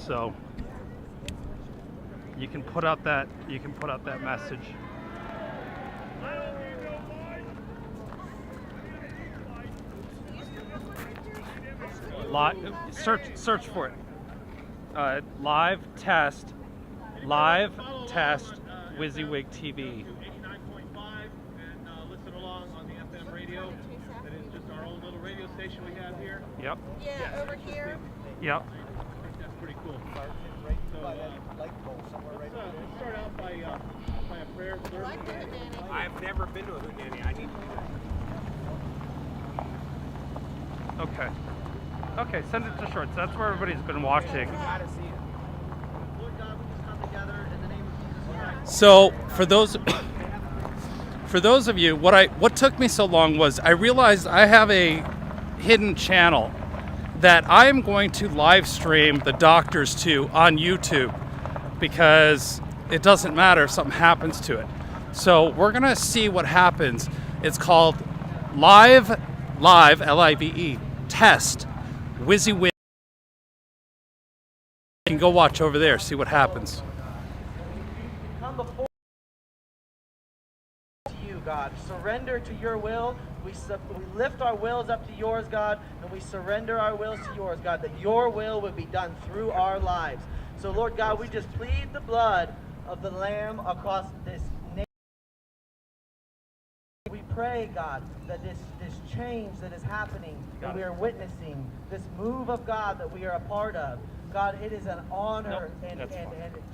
so you can put out that message. Search for it. Live test WYSIWYGTV. 89.5 and listen along on the FM radio. That is just our own little radio station we have here. Yep. Yeah, over here. Yep. I think that's pretty cool. So, let's start out by a prayer. I've never been to a hootenanny. I need to do that. Okay. Okay, send it to Shorts. That's where everybody's been watching. Gotta see it. Lord God, we just come together in the name of Jesus Christ. So for those of you, what took me so long was I realized I have a hidden channel that I'm going to live stream the doctors to on YouTube, because it doesn't matter if something happens to it. So we're gonna see what happens. It's called live L-I-V-E test WYSIWYG. You can go watch over there, see what happens. Come before to you, God. Surrender to your will. We lift our wills up to yours, God, and we surrender our wills to yours, God, that your will would be done through our lives. So, Lord God, we just plead the blood of the Lamb across this nation. We pray, God, that this change that is happening, that we are witnessing, this move of God that we are a part of, God, it is an honor and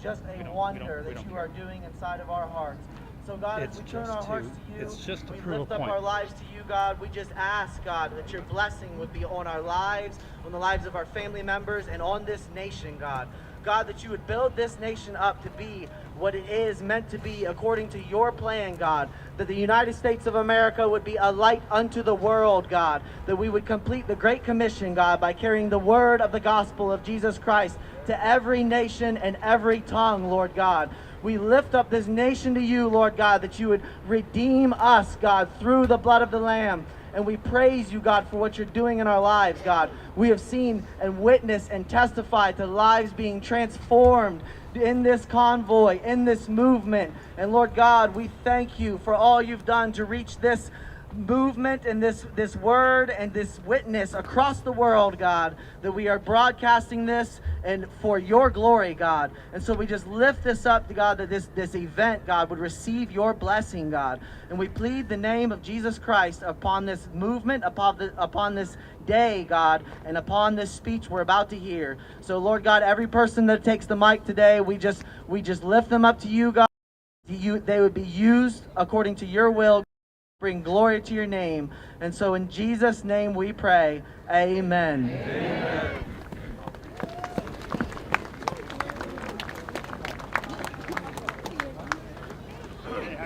just a wonder that you are doing inside of our hearts. So, God, as we turn our hearts to you, we lift up our lives to you, God. We just ask, God, that your blessing would be on our lives, on the lives of our family members, and on this nation, God. God, that you would build this nation up to be what it is meant to be according to your plan, God. That the United States of America would be a light unto the world, God. That we would complete the Great Commission, God, by carrying the word of the gospel of Jesus Christ to every nation and every tongue, Lord God. We lift up this nation to you, Lord God, that you would redeem us, God, through the blood of the Lamb. And we praise you, God, for what you're doing in our lives, God. We have seen and witnessed and testified to lives being transformed in this convoy, in this movement. And Lord God, we thank you for all you've done to reach this movement and this word and this witness across the world, God, that we are broadcasting this and for your glory, God. And so we just lift this up to God, that this event, God, would receive your blessing, God. And we plead the name of Jesus Christ upon this movement, upon this day, God, and upon this speech we're about to hear. So Lord God, every person that takes the mic today, we just lift them up to you, God. They would be used according to your will. Bring glory to your name. And so in Jesus' name we pray. Amen. Amen.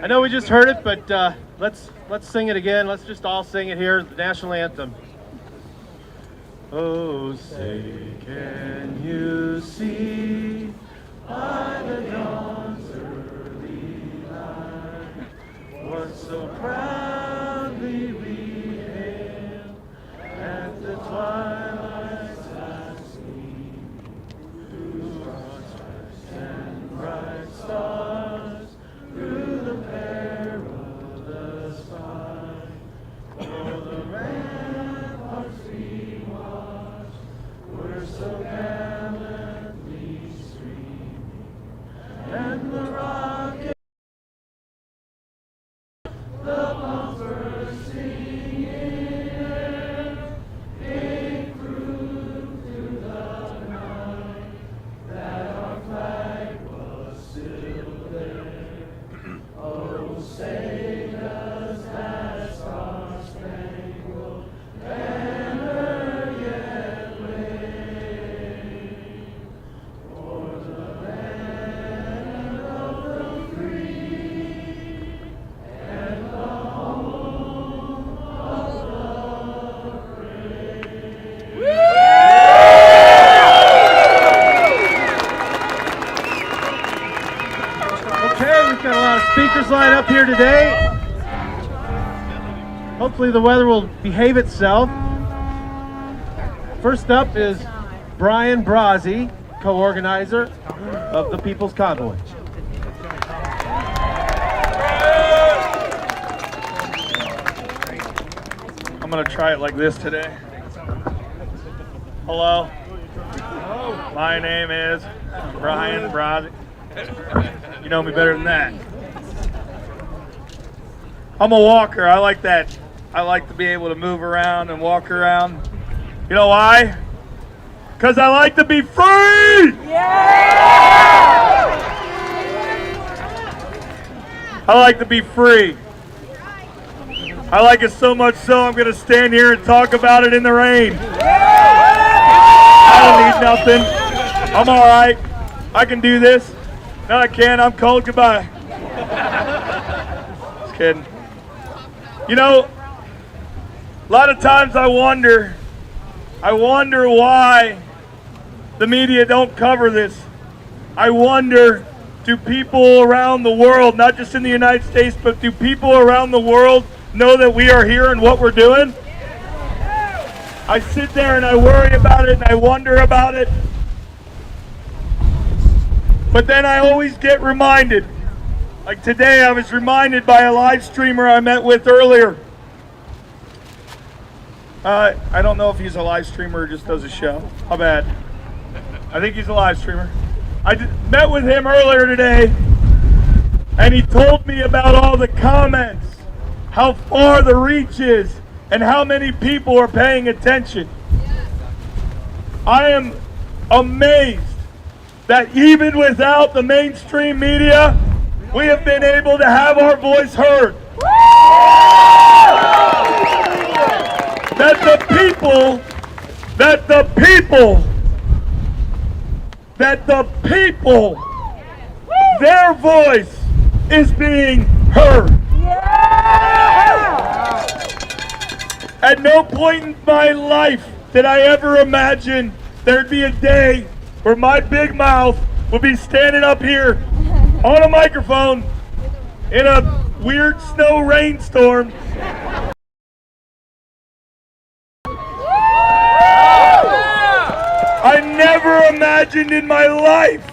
I know we just heard it, but let's sing it again. Let's just all sing it here, the national anthem. Oh, say, can you see by the dawn's early light what so proudly we hailed at the twilight's last gleam, through our stripes and bright stars, through the perilous fight. Oh, the ramparts we watched were so gallantly streaming, and the rocket, the bumpers singing air, gave proof through the night that our flag was still there. Oh, say does that star-spangled banner yet wave o'er the land of the free and the home of the brave? Okay, we've got a lot of speakers lined up here today. Hopefully the weather will behave itself. First up is Brian Brazzi. co-organizer of the People's Convoy. I'm gonna try it like this today. Hello, my name is Brian Brozzi. You know me better than that. I'm a walker. I like that. I like to be able to move around and walk around. You know why? Because I like to be free! I like to be free. I like it so much so I'm going to stand here and talk about it in the rain. I don't need nothing. I'm all right. I can do this. No, I can't. I'm cold. Goodbye. Just kidding. You know, a lot of times I wonder why the media don't cover this. I wonder, do people around the world, not just in the United States, but do people around the world know that we are here and what we're doing? I sit there and I worry about it and I wonder about it. But then I always get reminded. Like today I was reminded by a live streamer I met with earlier. I don't know if he's a live streamer or just does a show. How bad? I think he's a live streamer. I met with him earlier today and he told me about all the comments, how far the reach is, and how many people are paying attention. I am amazed that even without the mainstream media, we have been able to have our voice heard. That the people, their voice is being heard. At no point in my life did I ever imagine there'd be a day where my big mouth would be standing up here on a microphone in a weird snow rainstorm. I never imagined in my life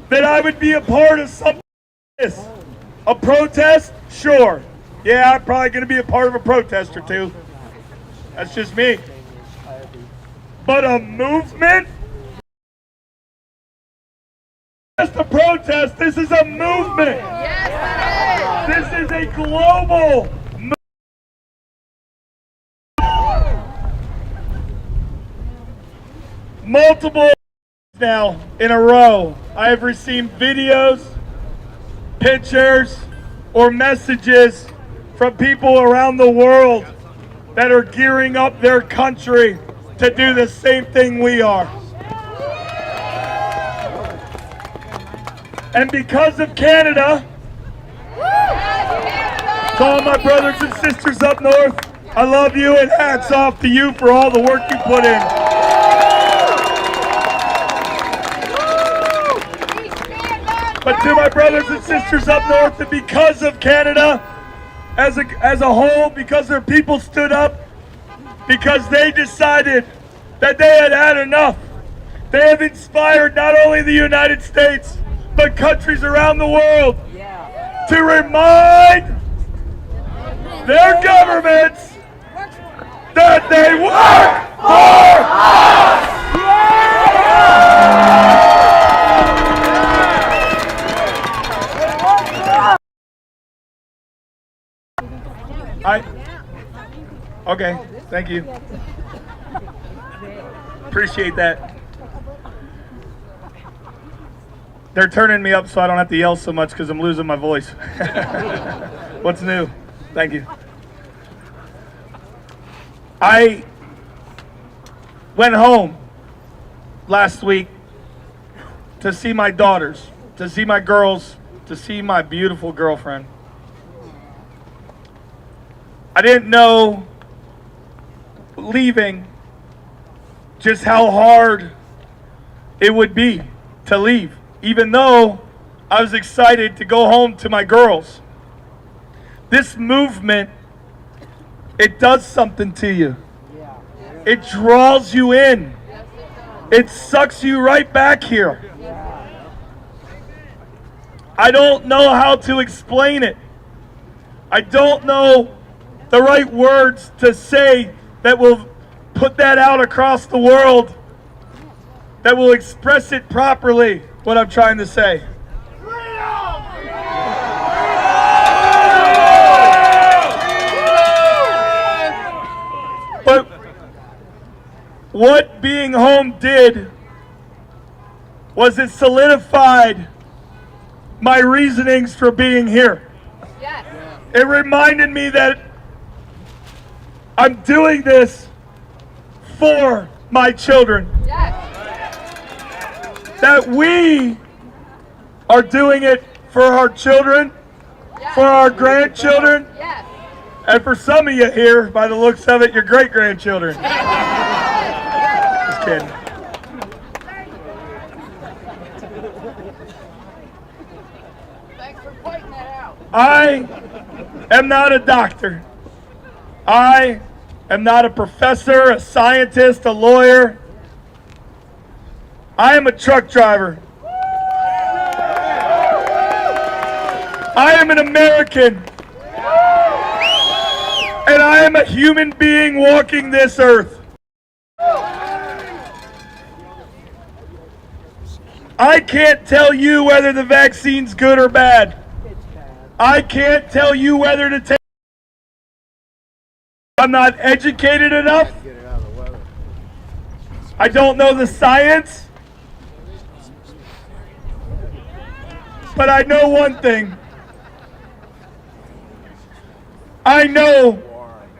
that I would be a part of something like this. A protest? Sure. Yeah, I'm probably going to be a part of a protest or two. That's just me. But a movement? Just a protest. This is a movement. Yes, it is. This is a global movement. Multiple now in a row, I have received videos, pictures, or messages from people around the world that are gearing up their country to do the same thing we are. And because of Canada, to all my brothers and sisters up north, I love you and hats off to you for all the work you put in. But to my brothers and sisters up north, and because of Canada as a whole, because their people stood up, because they decided that they had had enough, they have inspired not only the United States, but countries around the world to remind their governments that they work for us! Okay, thank you. Appreciate that. They're turning me up so I don't have to yell so much because I'm losing my voice. What's new? Thank you. I went home last week to see my daughters, to see my girls, to see my beautiful girlfriend. I didn't know leaving just how hard it would be to leave, even though I was excited to go home to my girls. This movement, it does something to you. It draws you in. it sucks you right back here. I don't know how to explain it. I don't know the right words to say that will put that out across the world, that will express it properly, what I'm trying to say. But what being home did was it solidified my reasonings for being here. Yes. It reminded me that I'm doing this for my children. Yes. That we are doing it for our children, Yes. for our grandchildren, Yes. and for some of you here, by the looks of it, your great-grandchildren. Just kidding. Thanks for pointing that out. I am not a doctor. I am not a professor, a scientist, a lawyer. I am a truck driver. I am an American. And I am a human being walking this earth. I can't tell you whether the vaccine's good or bad. I can't tell you whether to take. I'm not educated enough. I don't know the science. But I know one thing. I know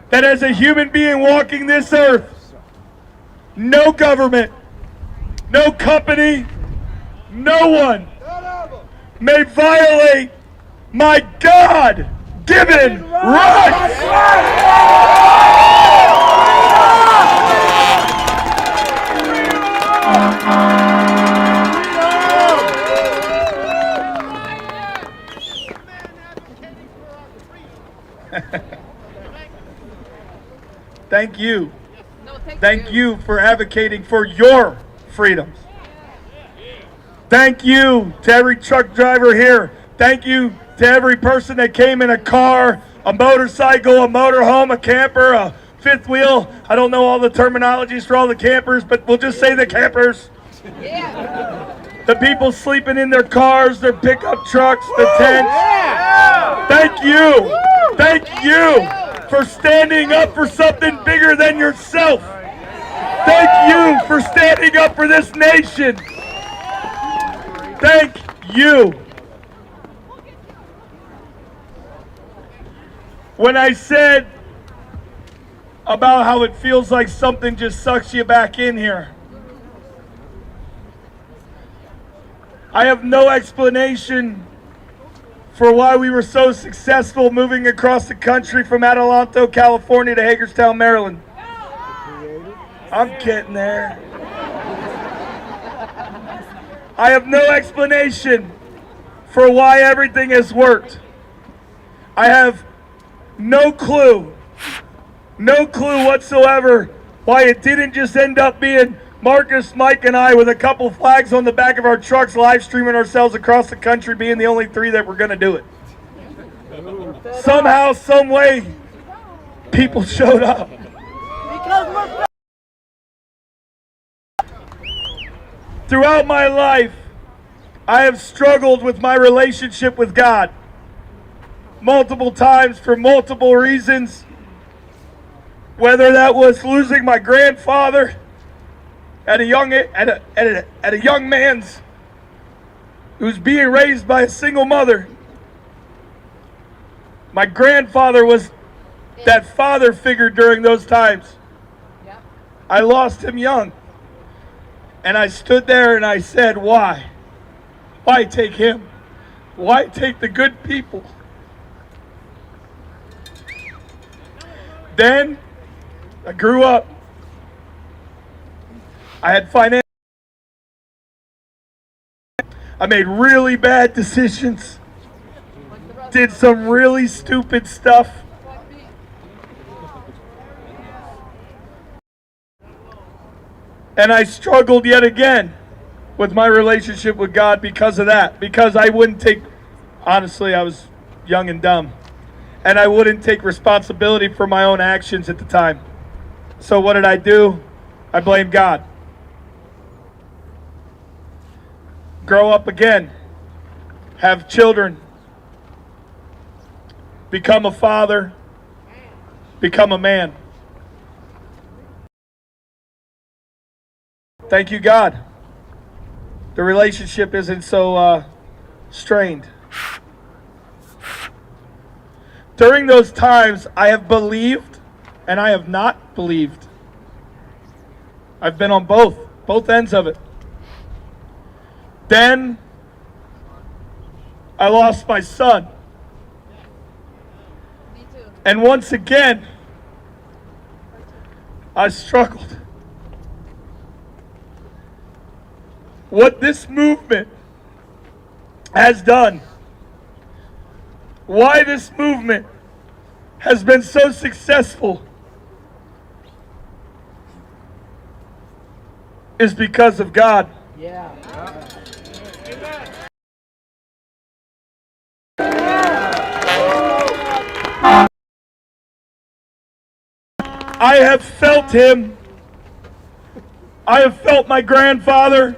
that as a human being walking this earth, no government, no company, no one may violate my God-given rights. Thank you. No, thank Thank you for advocating for your freedoms. Thank you to every truck driver here. Thank you to every person that came in a car, a motorcycle, a motorhome, a camper, a fifth wheel. I don't know all the terminologies for all the campers, but we'll just say the campers. Yeah. The people sleeping in their cars, their pickup trucks, the tents. Thank you. Thank you for standing up for something bigger than yourself. Thank you for standing up for this nation. Thank you. When I said about how it feels like something just sucks you back in here, I have no explanation for why we were so successful moving across the country from Adelanto, California to Hagerstown, Maryland. I'm getting there. I have no explanation for why everything has worked. I have no clue whatsoever why it didn't just end up being Marcus, Mike, and I with a couple flags on the back of our trucks live streaming ourselves across the country being the only three that were going to do it. Somehow, some way, people showed up. Throughout my life, I have struggled with my relationship with God. Multiple times for multiple reasons. Whether that was losing my grandfather at a young man's who's being raised by a single mother. My grandfather was that father figure during those times. I lost him young. And I stood there and I said, why? Why take him? Why take the good people? Then I grew up. I had finance. I made really bad decisions. Did some really stupid stuff. And I struggled yet again with my relationship with God because of that. Because I wouldn't take, honestly, I was young and dumb. And I wouldn't take responsibility for my own actions at the time. So what did I do? I blamed God. Grow up again. Have children. Become a father. Become a man. Thank you, God. The relationship isn't so strained. During those times, I have believed and I have not believed. I've been on both ends of it. Then I lost my son. Me too. And once again, I struggled. What this movement has done, why this movement has been so successful, is because of God. Yeah. I have felt him. I have felt my grandfather.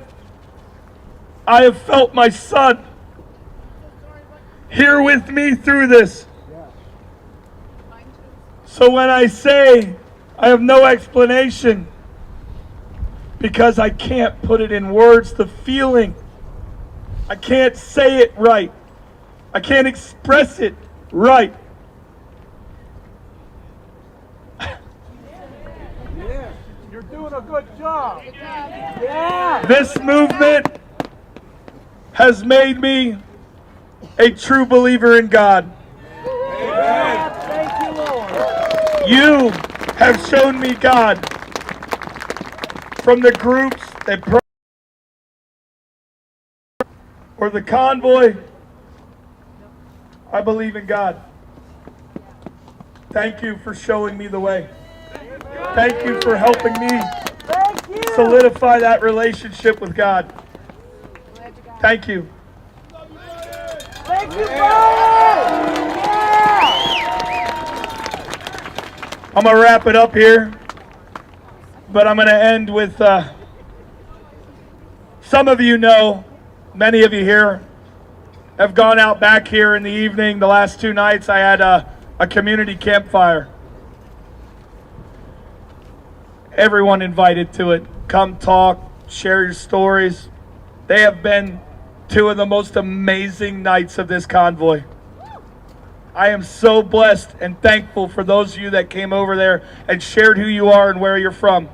I have felt my son here with me through this. So when I say I have no explanation, because I can't put it in words, the feeling, I can't say it right. I can't express it right. You're doing a good job. This movement has made me a true believer in God. Thank you, Lord. You have shown me God from the groups that or the Convoy. I believe in God. Thank you for showing me the way. Thank you for helping me solidify that relationship with God. Thank you. Thank you, brother. I'm going to wrap it up here, but I'm going to end with some of you know, many of you here have gone out back here in the evening. The last 2 nights I had a community campfire. Everyone invited to it. Come talk, share your stories. They have been 2 of the most amazing nights of this convoy. I am so blessed and thankful for those of you that came over there and shared who you are and where you're from.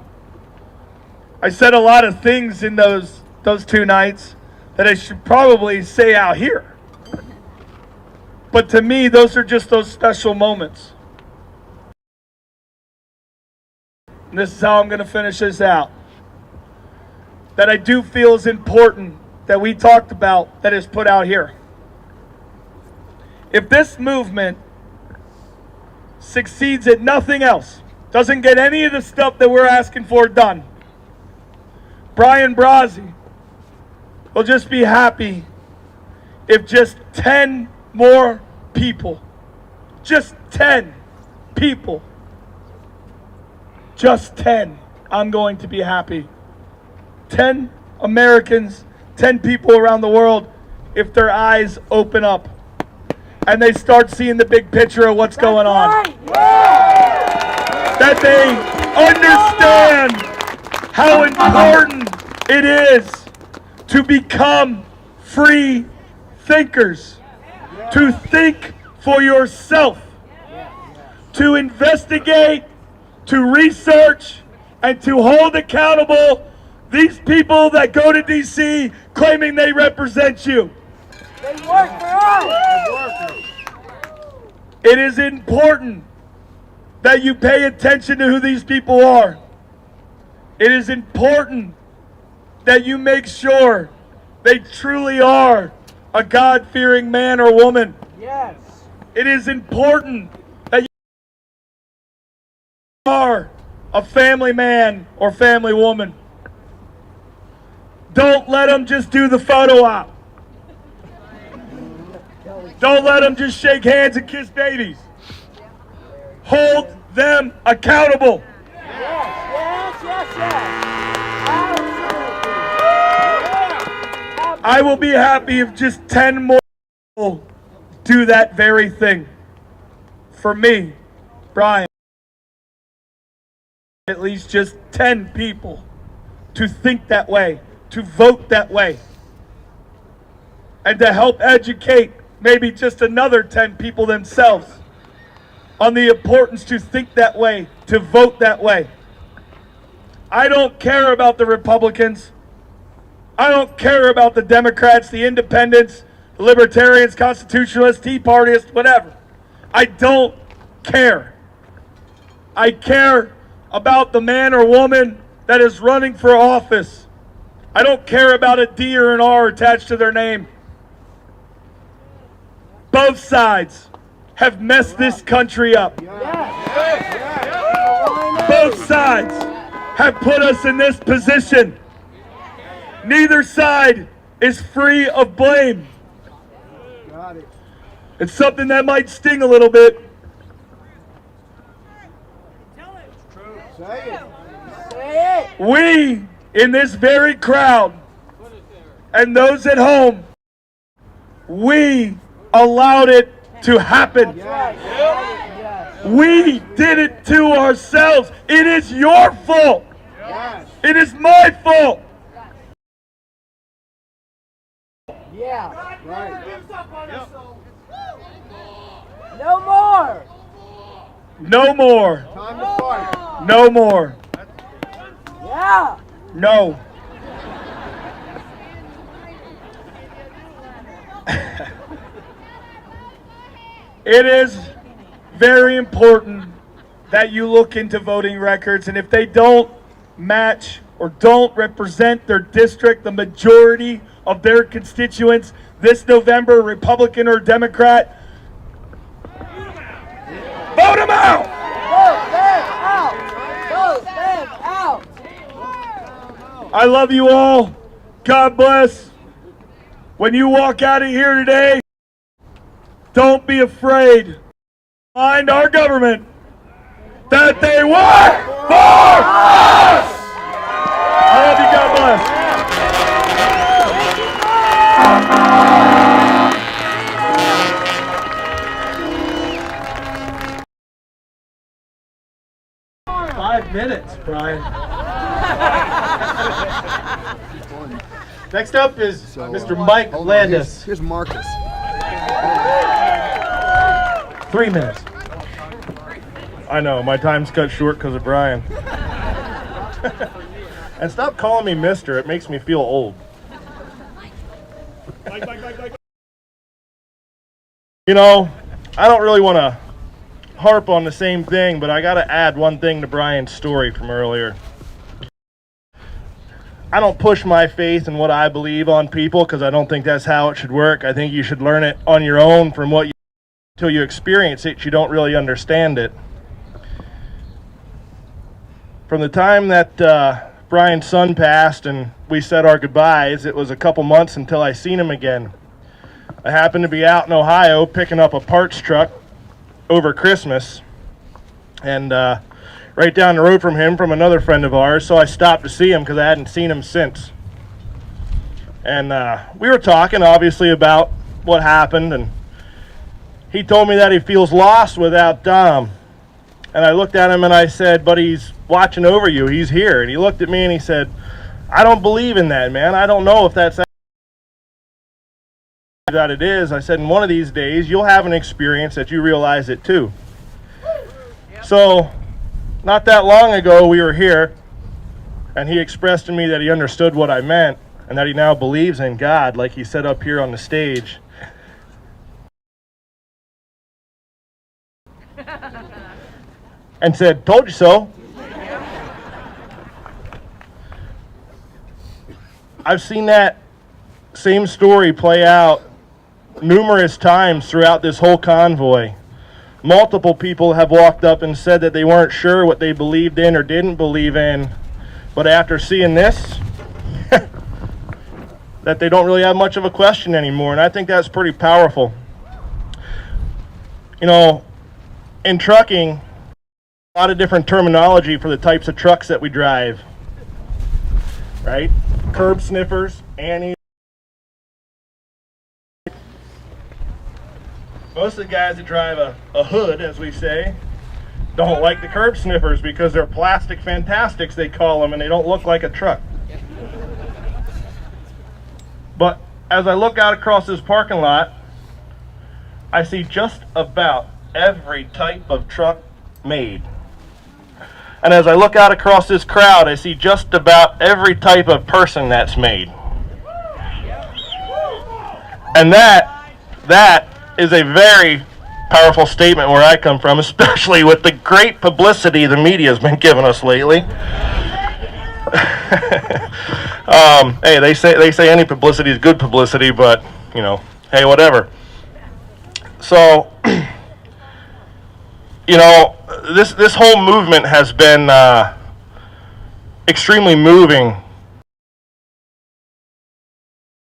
I said a lot of things in those 2 nights that I should probably say out here. But to me, those are just those special moments. And this is how I'm going to finish this out. That I do feel is important that we talked about that is put out here. If this movement succeeds at nothing else, doesn't get any of the stuff that we're asking for done, Brian Brazzi will just be happy if just 10 more people, just 10 people, just 10, I'm going to be happy. 10 Americans, 10 people around the world, if their eyes open up and they start seeing the big picture of what's going on. That they understand how important it is to become free thinkers, to think for yourself, to investigate, to research, and to hold accountable these people that go to D.C. claiming they represent you. They work for us. It is important that you pay attention to who these people are. It is important that you make sure they truly are a God-fearing man or woman. Yes. It is important that you are a family man or family woman. Don't let them just do the photo op. Don't let them just shake hands and kiss babies. Hold them accountable. I will be happy if just 10 more people do that very thing. For me, Brian, at least just 10 people to think that way, to vote that way, and to help educate maybe just another 10 people themselves on the importance to think that way, to vote that way. I don't care about the Republicans. I don't care about the Democrats, the Independents, the Libertarians, Constitutionalists, Tea Partyists, whatever. I don't care. I care about the man or woman that is running for office. I don't care about a D or an R attached to their name. Both sides have messed this country up. Both sides have put us in this position. Neither side is free of blame. It's something that might sting a little bit. We, in this very crowd, and those at home, we allowed it to happen. We did it to ourselves. It is your fault. It is my fault. Yeah. No more. No more. Time to fight. No more. Yeah. No. It is very important that you look into voting records, and if they don't match or don't represent their district, the majority of their constituents this November, Republican or Democrat, vote them out! Vote them out. Vote them out. I love you all. God bless. When you walk out of here today, don't be afraid. Find our government that they work for us! I love you. God bless. Minutes, Brian. Next up is Mr. Mike Landis. Here's Marcus. 3 minutes. I know, my time's cut short because of Brian. And stop calling me mister, it makes me feel old. You know, I don't really want to harp on the same thing, but I got to add one thing to Brian's story from earlier. I don't push my faith and what I believe on people because I don't think that's how it should work. I think you should learn it on your own from what you until you experience it, you don't really understand it. From the time that Brian's son passed and we said our goodbyes, it was a couple months until I seen him again. I happened to be out in Ohio picking up a parts truck over Christmas, and right down the road from him, from another friend of ours, so I stopped to see him because I hadn't seen him since. And we were talking, obviously, about what happened, and he told me that he feels lost without Dom. And I looked at him and I said, but he's watching over you, he's here. And he looked at me and he said, I don't believe in that, man. I don't know if that's that it is. I said, in one of these days you'll have an experience that you realize it too. So not that long ago we were here and he expressed to me that he understood what I meant and that he now believes in God, like he said up here on the stage. And said, told you so. I've seen that same story play out numerous times throughout this whole convoy. Multiple people have walked up and said that they weren't sure what they believed in or didn't believe in, but after seeing this, that they don't really have much of a question anymore, and I think that's pretty powerful. You know, in trucking, a lot of different terminology for the types of trucks that we drive, right? Curb sniffers, Annie. Most of the guys that drive a hood, as we say, don't like the curb sniffers because they're plastic fantastics, they call them, and they don't look like a truck. But as I look out across this parking lot, I see just about every type of truck made. And as I look out across this crowd, I see just about every type of person that's made. And that is a very powerful statement where I come from, especially with the great publicity the media has been giving us lately. Hey, they say any publicity is good publicity, but you know, hey, whatever. So, you know, this whole movement has been extremely moving.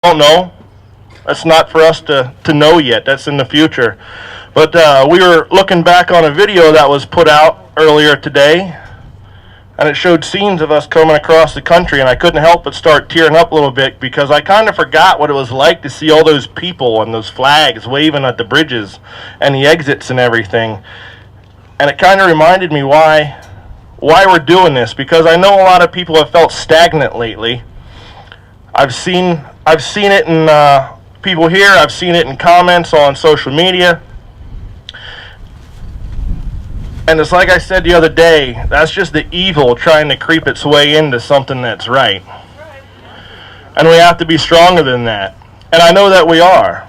I don't know. That's not for us to know yet. That's in the future. But we were looking back on a video that was put out earlier today, and it showed scenes of us coming across the country, and I couldn't help but start tearing up a little bit because I kind of forgot what it was like to see all those people and those flags waving at the bridges and the exits and everything. And it kind of reminded me why we're doing this, because I know a lot of people have felt stagnant lately. I've seen it in people here. I've seen it in comments on social media. And it's like I said the other day, that's just the evil trying to creep its way into something that's right. And we have to be stronger than that. And I know that we are.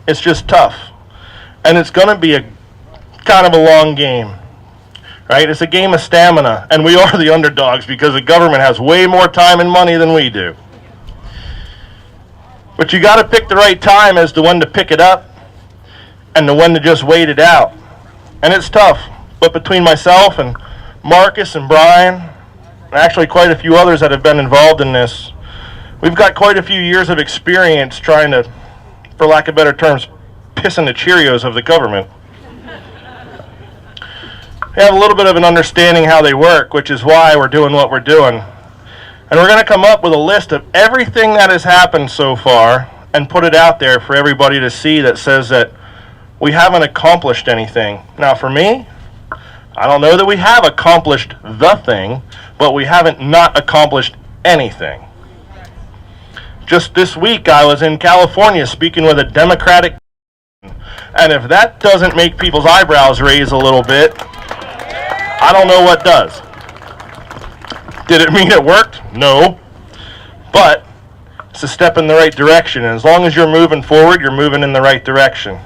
It's just tough. And it's going to be a kind of a long game. Right? It's a game of stamina. And we are the underdogs because the government has way more time and money than we do. But you got to pick the right time as to when to pick it up and to when to just wait it out. And it's tough. But between myself and Marcus and Brian, and actually quite a few others that have been involved in this, we've got quite a few years of experience trying to, for lack of better terms, piss in the Cheerios of the government. We have a little bit of an understanding how they work, which is why we're doing what we're doing. And we're going to come up with a list of everything that has happened so far and put it out there for everybody to see that says that we haven't accomplished anything. Now for me, I don't know that we have accomplished the thing, but we haven't not accomplished anything. Just this week, I was in California speaking with a Democratic, and if that doesn't make people's eyebrows raise a little bit, I don't know what does. Did it mean it worked? No. But it's a step in the right direction, and as long as you're moving forward, you're moving in the right direction.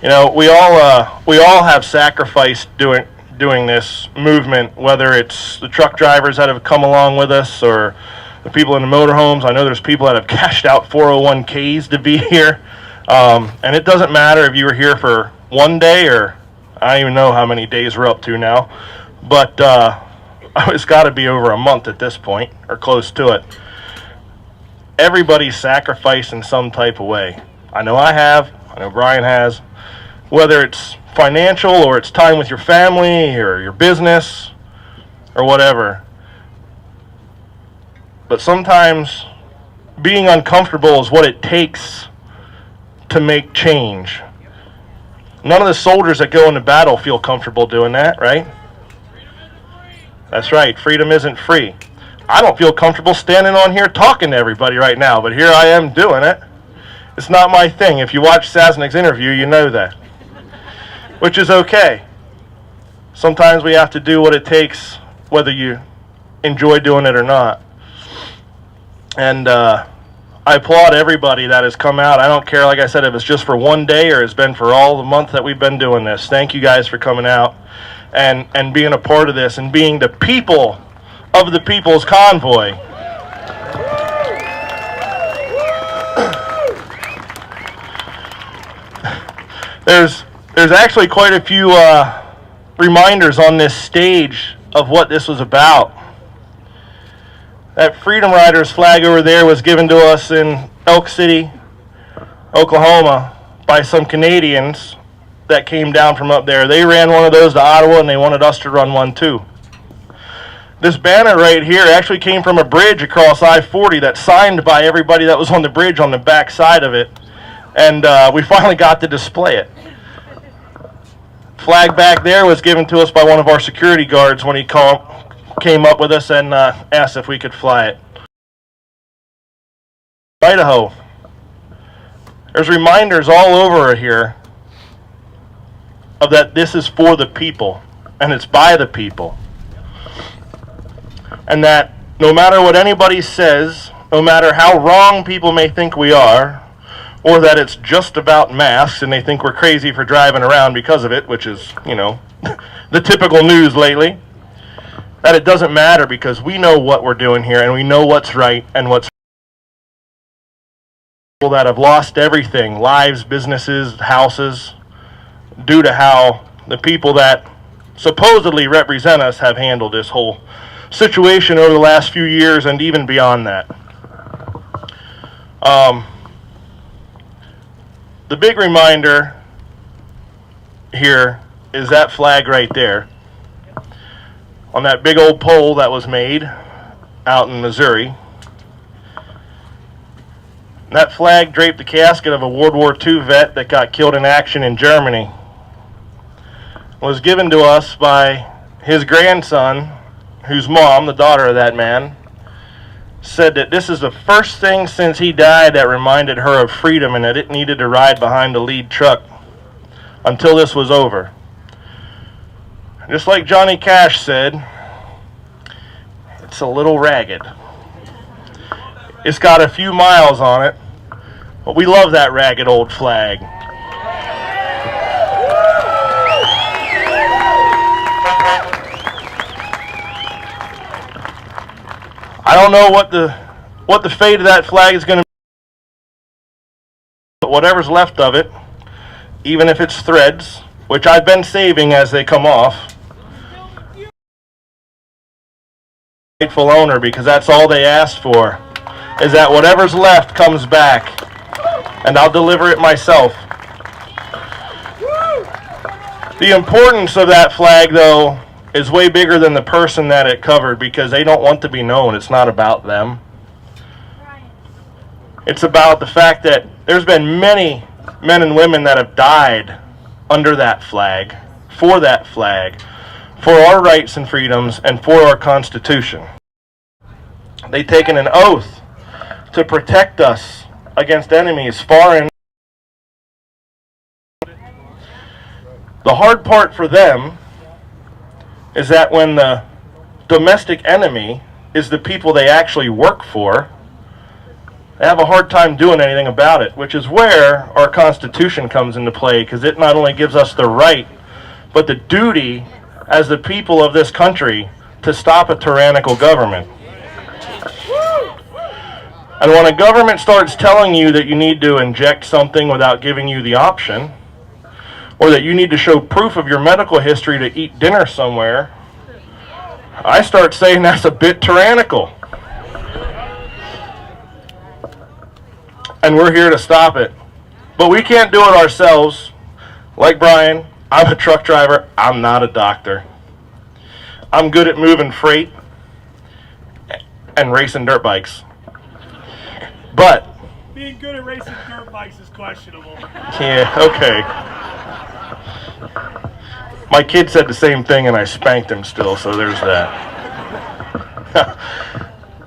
You know, we all have sacrificed doing this movement, whether it's the truck drivers that have come along with us or the people in the motorhomes. I know there's people that have cashed out 401ks to be here. And it doesn't matter if you were here for one day or I don't even know how many days we're up to now. But it's got to be over a month at this point or close to it. Everybody's sacrificed in some type of way. I know I have. I know Brian has. Whether it's financial or it's time with your family or your business or whatever. But sometimes being uncomfortable is what it takes to make change. None of the soldiers that go into battle feel comfortable doing that, right? That's right, freedom isn't free. I don't feel comfortable standing on here talking to everybody right now, but here I am doing it. It's not my thing. If you watch Sasnick's interview, you know that. Which is okay. Sometimes we have to do what it takes, whether you enjoy doing it or not. And I applaud everybody that has come out. I don't care, like I said, if it's just for one day or it's been for all the month that we've been doing this. Thank you guys for coming out and being a part of this and being the people of the People's Convoy. There's actually quite a few reminders on this stage of what this was about. That Freedom Riders flag over there was given to us in Elk City, Oklahoma, by some Canadians that came down from up there. They ran one of those to Ottawa, and they wanted us to run one too. This banner right here actually came from a bridge across I-40 that's signed by everybody that was on the bridge on the back side of it, and we finally got to display it. Flag back there was given to us by one of our security guards when he came up with us and asked if we could fly it. Idaho. There's reminders all over here of that this is for the people and it's by the people. And that no matter what anybody says, no matter how wrong people may think we are, or that it's just about masks and they think we're crazy for driving around because of it, which is, you know, the typical news lately, that it doesn't matter because we know what we're doing here and we know what's right and what's people that have lost everything, lives, businesses, houses, due to how the people that supposedly represent us have handled this whole situation over the last few years and even beyond that. The big reminder here is that flag right there on that big old pole that was made out in Missouri. That flag draped the casket of a World War II vet that got killed in action in Germany. It was given to us by his grandson, whose mom, the daughter of that man, said that this is the first thing since he died that reminded her of freedom and that it needed to ride behind the lead truck until this was over. Just like Johnny Cash said, it's a little ragged. It's got a few miles on it, but we love that ragged old flag. I don't know what the fate of that flag is going to be, but whatever's left of it, even if it's threads, which I've been saving as they come off, rightful owner, because that's all they asked for, is that whatever's left comes back, and I'll deliver it myself. The importance of that flag, though, is way bigger than the person that it covered because they don't want to be known. It's not about them. It's about the fact that there's been many men and women that have died under that flag, for our rights and freedoms, and for our Constitution. They've taken an oath to protect us against enemies far and the hard part for them is that when the domestic enemy is the people they actually work for, they have a hard time doing anything about it, which is where our Constitution comes into play, because it not only gives us the right, but the duty as the people of this country to stop a tyrannical government. And when a government starts telling you that you need to inject something without giving you the option, or that you need to show proof of your medical history to eat dinner somewhere, I start saying that's a bit tyrannical. And we're here to stop it. But we can't do it ourselves. Like Brian, I'm a truck driver. I'm not a doctor. I'm good at moving freight and racing dirt bikes. But Being good at racing dirt bikes is questionable. yeah, okay. My kid said the same thing and I spanked him still, so there's that.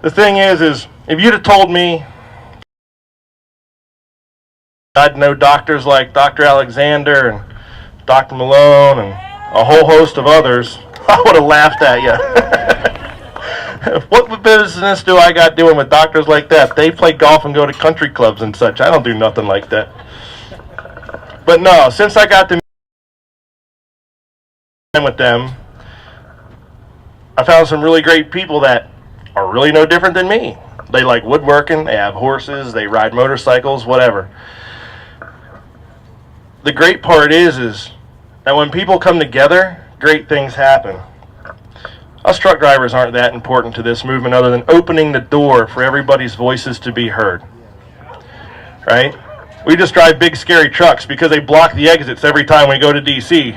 The thing is if you'd have told me I'd know doctors like Dr. Alexander and Dr. Malone and a whole host of others, I would have laughed at you. What business do I got doing with doctors like that? They play golf and go to country clubs and such. I don't do nothing like that. But no, since I got to with them, I found some really great people that are really no different than me. They like woodworking, they have horses, they ride motorcycles, whatever. The great part is that when people come together, great things happen. Us truck drivers aren't that important to this movement other than opening the door for everybody's voices to be heard. Right? We just drive big scary trucks because they block the exits every time we go to DC.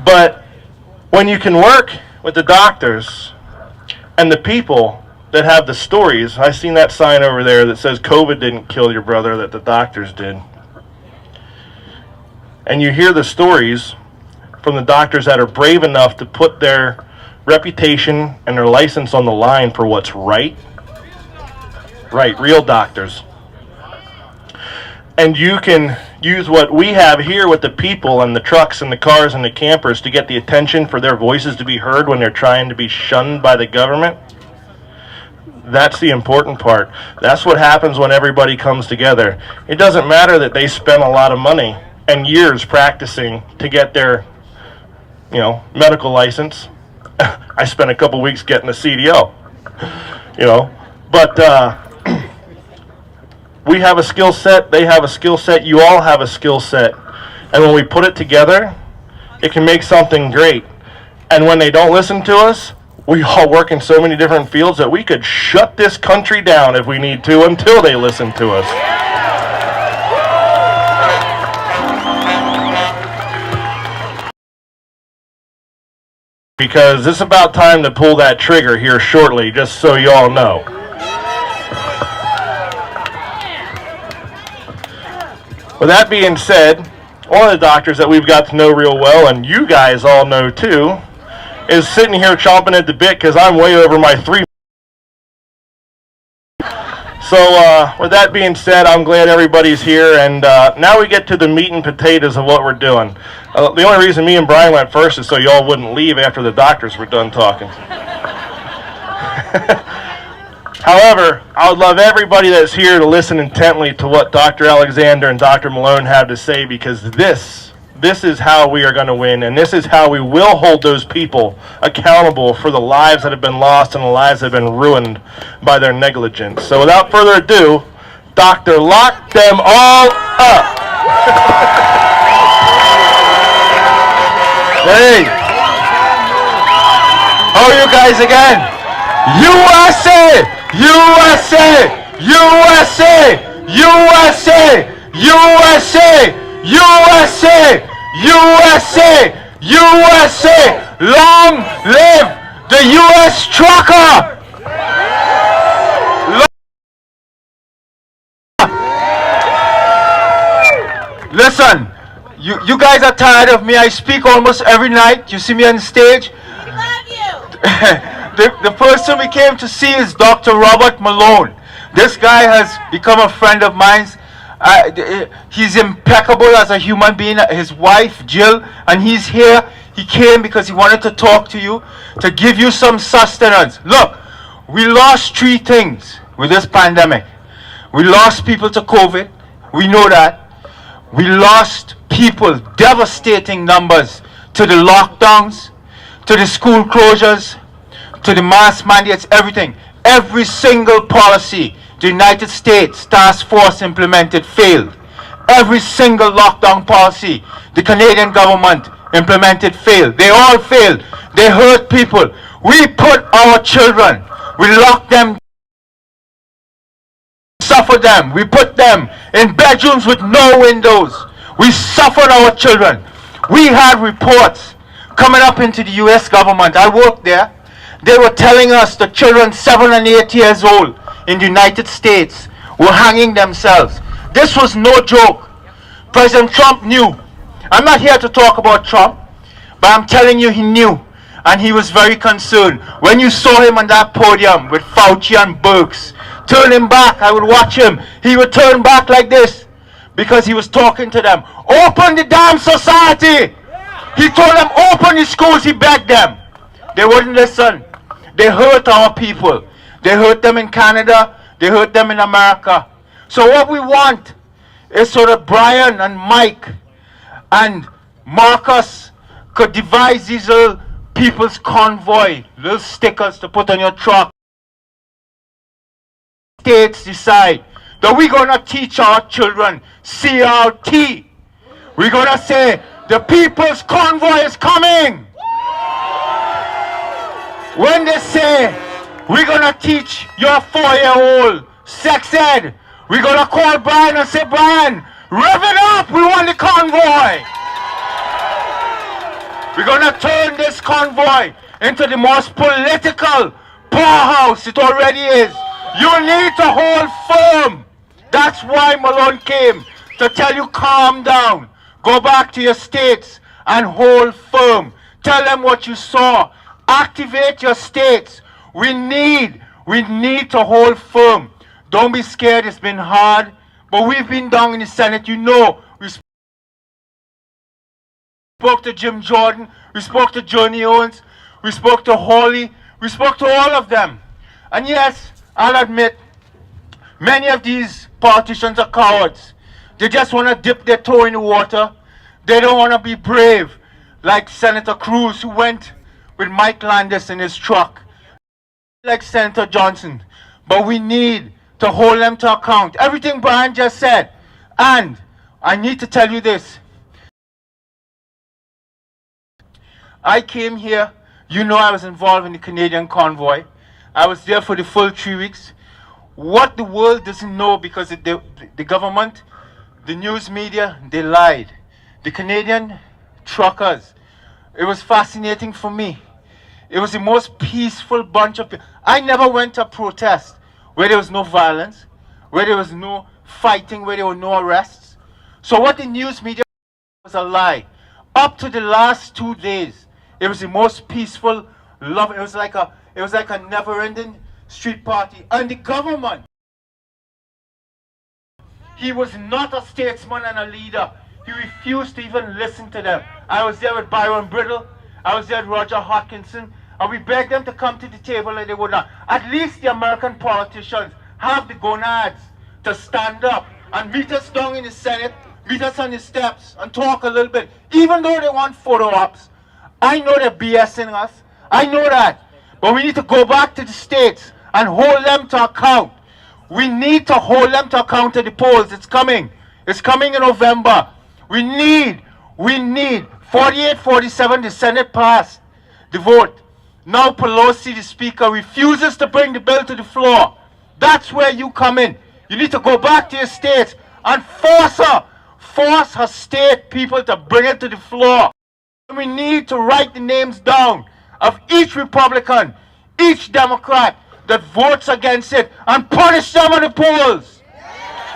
But when you can work with the doctors and the people that have the stories, I've seen that sign over there that says COVID didn't kill your brother, that the doctors did. And you hear the stories from the doctors that are brave enough to put their reputation and their license on the line for what's right. Right, real doctors. And you can use what we have here with the people and the trucks and the cars and the campers to get the attention for their voices to be heard when they're trying to be shunned by the government. That's the important part. That's what happens when everybody comes together. It doesn't matter that they spent a lot of money and years practicing to get their, medical license. I spent a couple weeks getting a CDL, but we have a skill set, they have a skill set, you all have a skill set. And when we put it together, it can make something great. And when they don't listen to us, we all work in so many different fields that we could shut this country down if we need to until they listen to us. Because it's about time to pull that trigger here shortly, just so you all know. With that being said, one of the doctors that we've got to know real well, and you guys all know too, is sitting here chomping at the bit because I'm way over my 3. So with that being said, I'm glad everybody's here, and now we get to the meat and potatoes of what we're doing. The only reason me and Brian went first is so y'all wouldn't leave after the doctors were done talking. However, I would love everybody that's here to listen intently to what Dr. Alexander and Dr. Malone have to say, because this is how we are going to win, and this is how we will hold those people accountable for the lives that have been lost and the lives that have been ruined by their negligence. So without further ado, Doctor, lock them all up. Hey, how are you guys again? USA! USA! USA! USA! USA! USA! USA! USA! Long live the US trucker! Listen, you guys are tired of me. I speak almost every night. You see me on stage. We love you. The person we came to see is Dr. Robert Malone. This guy has become a friend of mine. He's impeccable as a human being. His wife, Jill, and he's here. He came because he wanted to talk to you, to give you some sustenance. Look, we lost 3 things with this pandemic. We lost people to COVID. We know that. We lost people, devastating numbers, to the lockdowns, to the school closures, to the mask mandates, everything. Every single policy the United States Task Force implemented failed. Every single lockdown policy the Canadian government implemented failed. They all failed. They hurt people. We put our children, we locked them, suffered them. We put them in bedrooms with no windows. We suffered our children. We had reports coming up into the US government. I worked there. They were telling us the children 7 and 8 years old in the United States were hanging themselves. This was no joke. President Trump knew. I'm not here to talk about Trump, but I'm telling you he knew, and he was very concerned. When you saw him on that podium with Fauci and Birx, turning back, I would watch him. He would turn back like this because he was talking to them. Open the damn society! He told them, open the schools. He begged them. They wouldn't listen. They hurt our people. They hurt them in Canada. They hurt them in America. So what we want is so that Brian and Mike and Marcus could devise these little people's convoy, little stickers to put on your truck. States decide that we're going to teach our children CRT. We're going to say The People's Convoy is coming. When they say, we're gonna teach your 4-year-old sex ed, we're gonna call Brian and say, Brian, rev it up, we want the convoy. We're gonna turn this convoy into the most political powerhouse it already is. You need to hold firm. That's why Malone came, to tell you calm down. Go back to your states and hold firm. Tell them what you saw. Activate your states. We need to hold firm. Don't be scared, it's been hard. But we've been down in the Senate, you know. We spoke to Jim Jordan, we spoke to Johnny Owens, we spoke to Hawley, we spoke to all of them. And yes, I'll admit, many of these politicians are cowards. They just want to dip their toe in the water. They don't want to be brave, like Senator Cruz, who went with Mike Landis in his truck, like Senator Johnson. But we need to hold them to account. Everything Brian just said. And I need to tell you this. I came here, you know I was involved in the Canadian convoy. I was there for the full 3 weeks. What the world doesn't know, because the government, the news media, they lied. The Canadian truckers, it was fascinating for me. It was the most peaceful bunch of people. I never went to a protest where there was no violence, where there was no fighting, where there were no arrests. So what the news media was a lie. Up to the last 2 days, it was the most peaceful, love. It was like a never-ending street party. And the government, he was not a statesman and a leader. He refused to even listen to them. I was there with Byron Brittle. I was there with Roger Hodkinson. And we begged them to come to the table, and they would not. At least the American politicians have the gonads to stand up and meet us down in the Senate, meet us on the steps, and talk a little bit. Even though they want photo ops, I know they're BSing us. I know that. But we need to go back to the states and hold them to account. We need to hold them to account at the polls. It's coming. It's coming in November. We need 48-47, the Senate passed the vote. Now Pelosi, the Speaker, refuses to bring the bill to the floor. That's where you come in. You need to go back to your states and force her state people to bring it to the floor. We need to write the names down of each Republican, each Democrat that votes against it, and punish them at the polls.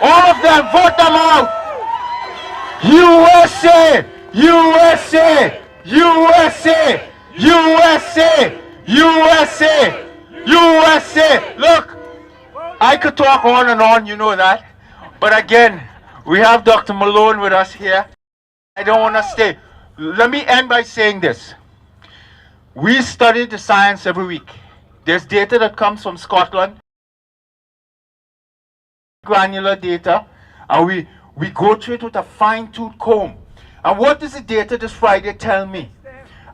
All of them, vote them out. USA, USA, USA, USA, USA, USA. Look, I could talk on and on, you know that. But again, we have Dr. Malone with us here. I don't want to stay. Let me end by saying this. We study the science every week. There's data that comes from Scotland, granular data, and we go through it with a fine-tooth comb. And what does the data this Friday tell me?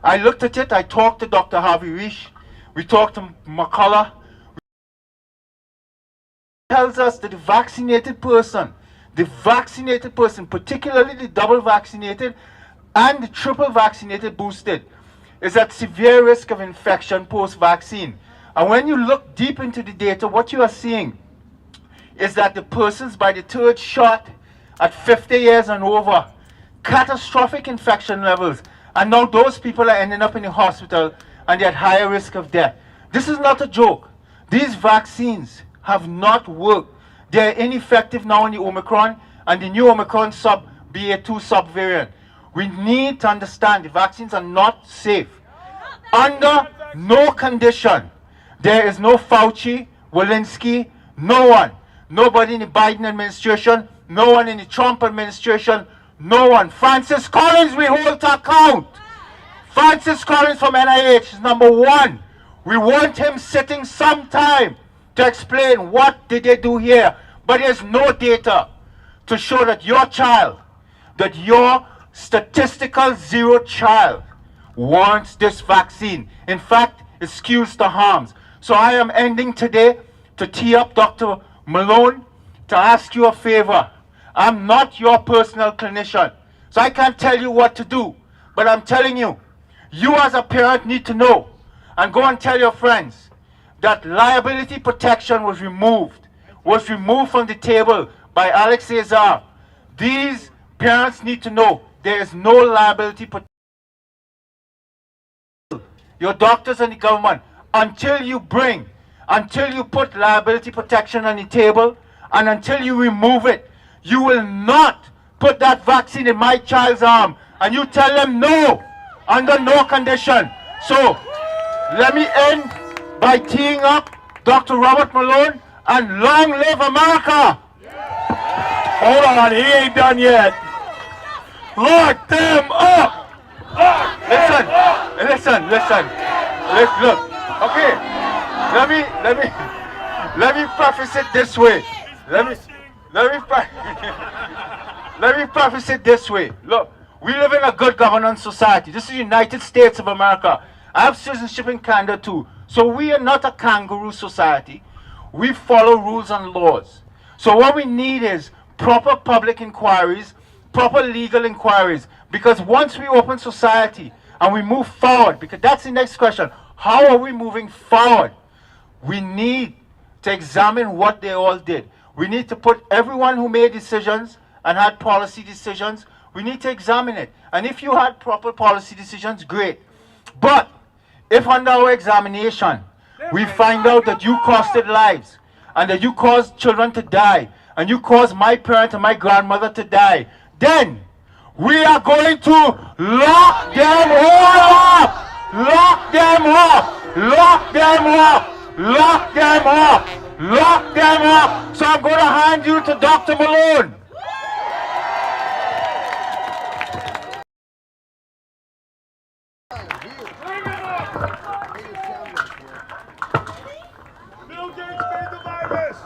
I looked at it, I talked to Dr. Harvey Risch, we talked to McCullough. It tells us that the vaccinated person, particularly the double vaccinated and the triple vaccinated boosted, is at severe risk of infection post-vaccine. And when you look deep into the data, what you are seeing is that the persons by the third shot at 50 years and over, catastrophic infection levels, and now those people are ending up in the hospital and they're at higher risk of death. This is not a joke. These vaccines have not worked. They're ineffective now in the Omicron and the new Omicron BA2 subvariant. We need to understand the vaccines are not safe. Under no condition. There is no Fauci, Walensky, no one. Nobody in the Biden administration, no one in the Trump administration, no one. Francis Collins, we hold to account. Francis Collins from NIH is number one. We want him sitting sometime to explain what did they do here. But there's no data to show that your child, that your statistical zero child wants this vaccine. In fact, it skews the harms. So I am ending today to tee up Dr. Malone to ask you a favor. I'm not your personal clinician. So I can't tell you what to do. But I'm telling you, you as a parent need to know and go and tell your friends that liability protection was removed from the table by Alex Azar. These parents need to know there is no liability protection. Your doctors and the government, until you put liability protection on the table, and until you remove it, you will not put that vaccine in my child's arm. And you tell them no, under no condition. So, let me end by teeing up Dr. Robert Malone, and long live America! Hold on, he ain't done yet. Lock them up! Listen. Look. Okay. Let me preface it this way. Let me preface it this way. Look, we live in a good governance society. This is the United States of America. I have citizenship in Canada too. So we are not a kangaroo society. We follow rules and laws. So what we need is proper public inquiries, proper legal inquiries. Because once we open society and we move forward, because that's the next question, how are we moving forward? We need to examine what they all did. We need to put everyone who made decisions and had policy decisions, we need to examine it. And if you had proper policy decisions, great. But if under our examination, we find out that you costed lives, and that you caused children to die, and you caused my parent and my grandmother to die, then we are going to lock them all up! Lock them up! Lock them up! Lock them up! Lock them up! So I'm going to hand you to Dr. Malone. Bill Gates made the virus!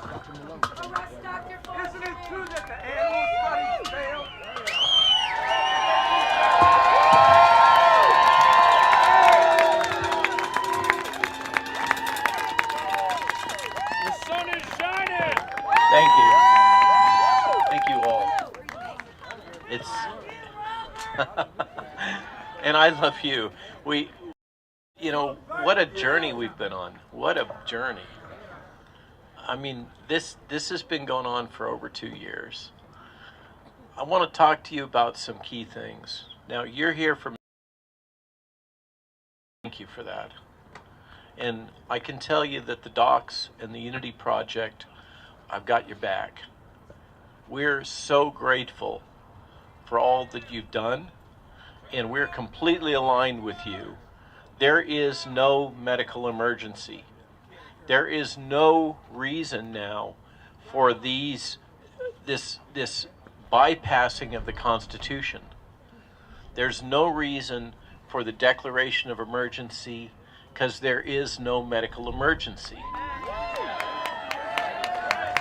Isn't it true that the animal studies failed? The sun is shining! Thank you. Thank you all. It's and I love you. You know, what a journey we've been on. What a journey. I mean, this has been going on for over 2 years. I want to talk to you about some key things. Now, you're here for me. Thank you for that. And I can tell you that the docs and the Unity Project, I've got your back. We're so grateful for all that you've done, and we're completely aligned with you. There is no medical emergency. There is no reason now for this bypassing of the Constitution. There's no reason for the declaration of emergency because there is no medical emergency.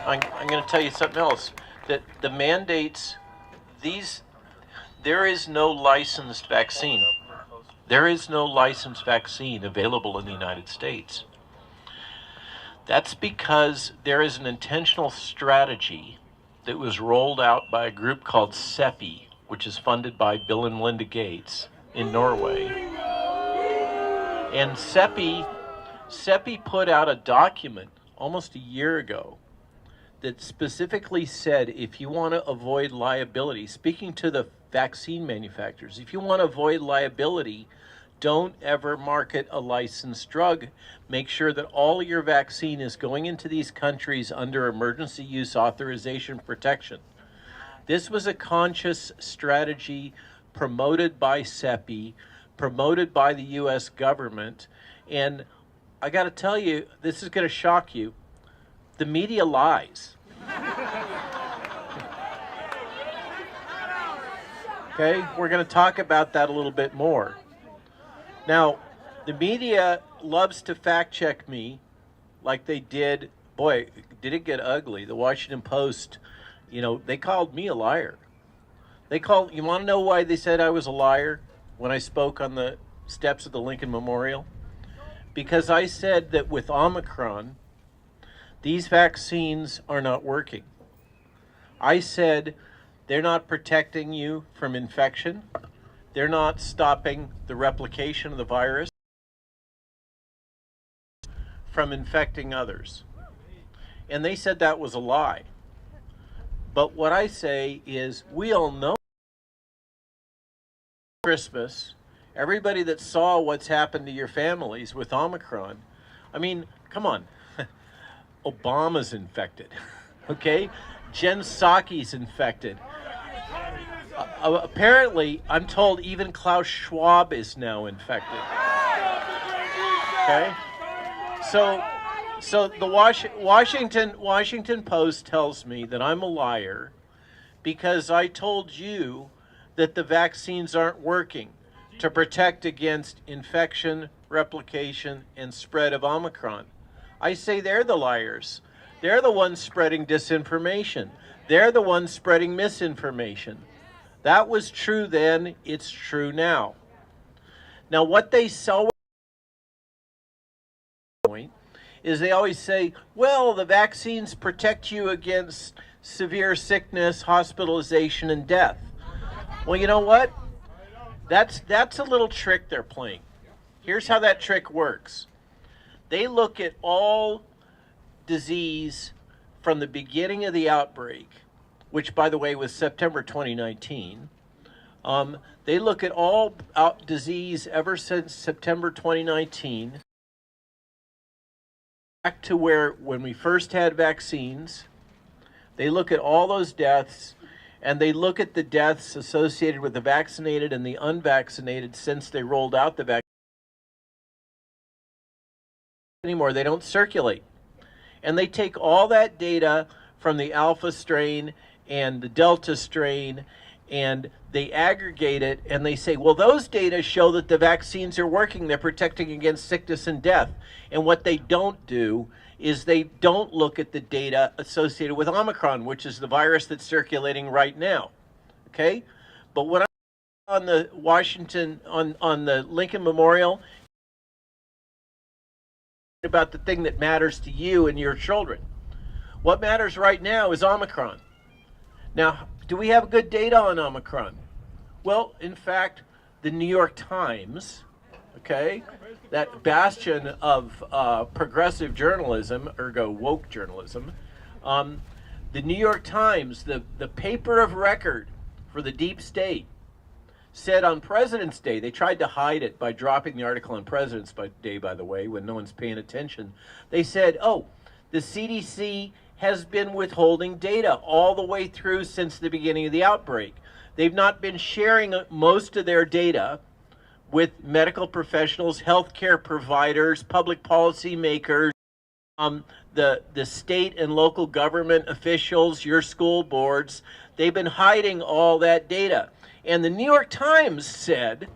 I'm going to tell you something else. That the mandates, there is no licensed vaccine. There is no licensed vaccine available in the United States. That's because there is an intentional strategy that was rolled out by a group called CEPI, which is funded by Bill and Melinda Gates in Norway. And CEPI put out a document almost a year ago that specifically said if you want to avoid liability, speaking to the vaccine manufacturers, if you want to avoid liability, don't ever market a licensed drug. Make sure that all your vaccine is going into these countries under emergency use authorization protection. This was a conscious strategy promoted by CEPI, promoted by the US government, and I got to tell you, this is going to shock you. The media lies. Okay, we're going to talk about that a little bit more. Now, the media loves to fact check me like they did, boy, did it get ugly. The Washington Post, you know, they called me a liar. You want to know why they said I was a liar when I spoke on the steps of the Lincoln Memorial? Because I said that with Omicron, these vaccines are not working. I said They're not protecting you from infection. They're not stopping the replication of the virus from infecting others. And they said that was a lie. But what I say is, we all know Christmas, everybody that saw what's happened to your families with Omicron, I mean, come on. Obama's infected, okay? Jen Psaki's infected. Apparently, I'm told even Klaus Schwab is now infected. Okay? So the Washington Post tells me that I'm a liar because I told you that the vaccines aren't working to protect against infection, replication, and spread of Omicron. I say they're the liars. They're the ones spreading disinformation. They're the ones spreading misinformation. That was true then, it's true now. Now what they saw is they always say, well, the vaccines protect you against severe sickness, hospitalization, and death. Well, you know what? That's a little trick they're playing. Here's how that trick works. They look at all disease from the beginning of the outbreak, which, by the way, was September 2019. They look at all disease ever since September 2019, back to when we first had vaccines. They look at all those deaths, and they look at the deaths associated with the vaccinated and the unvaccinated since they rolled out the vaccine. Anymore, they don't circulate. And they take all that data from the Alpha strain and the Delta strain, and they aggregate it, and they say, well, those data show that the vaccines are working. They're protecting against sickness and death. And what they don't do is they don't look at the data associated with Omicron, which is the virus that's circulating right now. Okay? But when I'm on the on the Lincoln Memorial, about the thing that matters to you and your children. What matters right now is Omicron. Now, do we have good data on Omicron? Well, in fact, the New York Times, okay, that bastion of progressive journalism, ergo woke journalism, the New York Times, the paper of record for the deep state, said on President's Day, they tried to hide it by dropping the article on President's Day, by the way, when no one's paying attention. They said, oh, the CDC has been withholding data all the way through since the beginning of the outbreak. They've not been sharing most of their data with medical professionals, healthcare providers, public policy makers, the state and local government officials, your school boards. They've been hiding all that data. And the New York Times said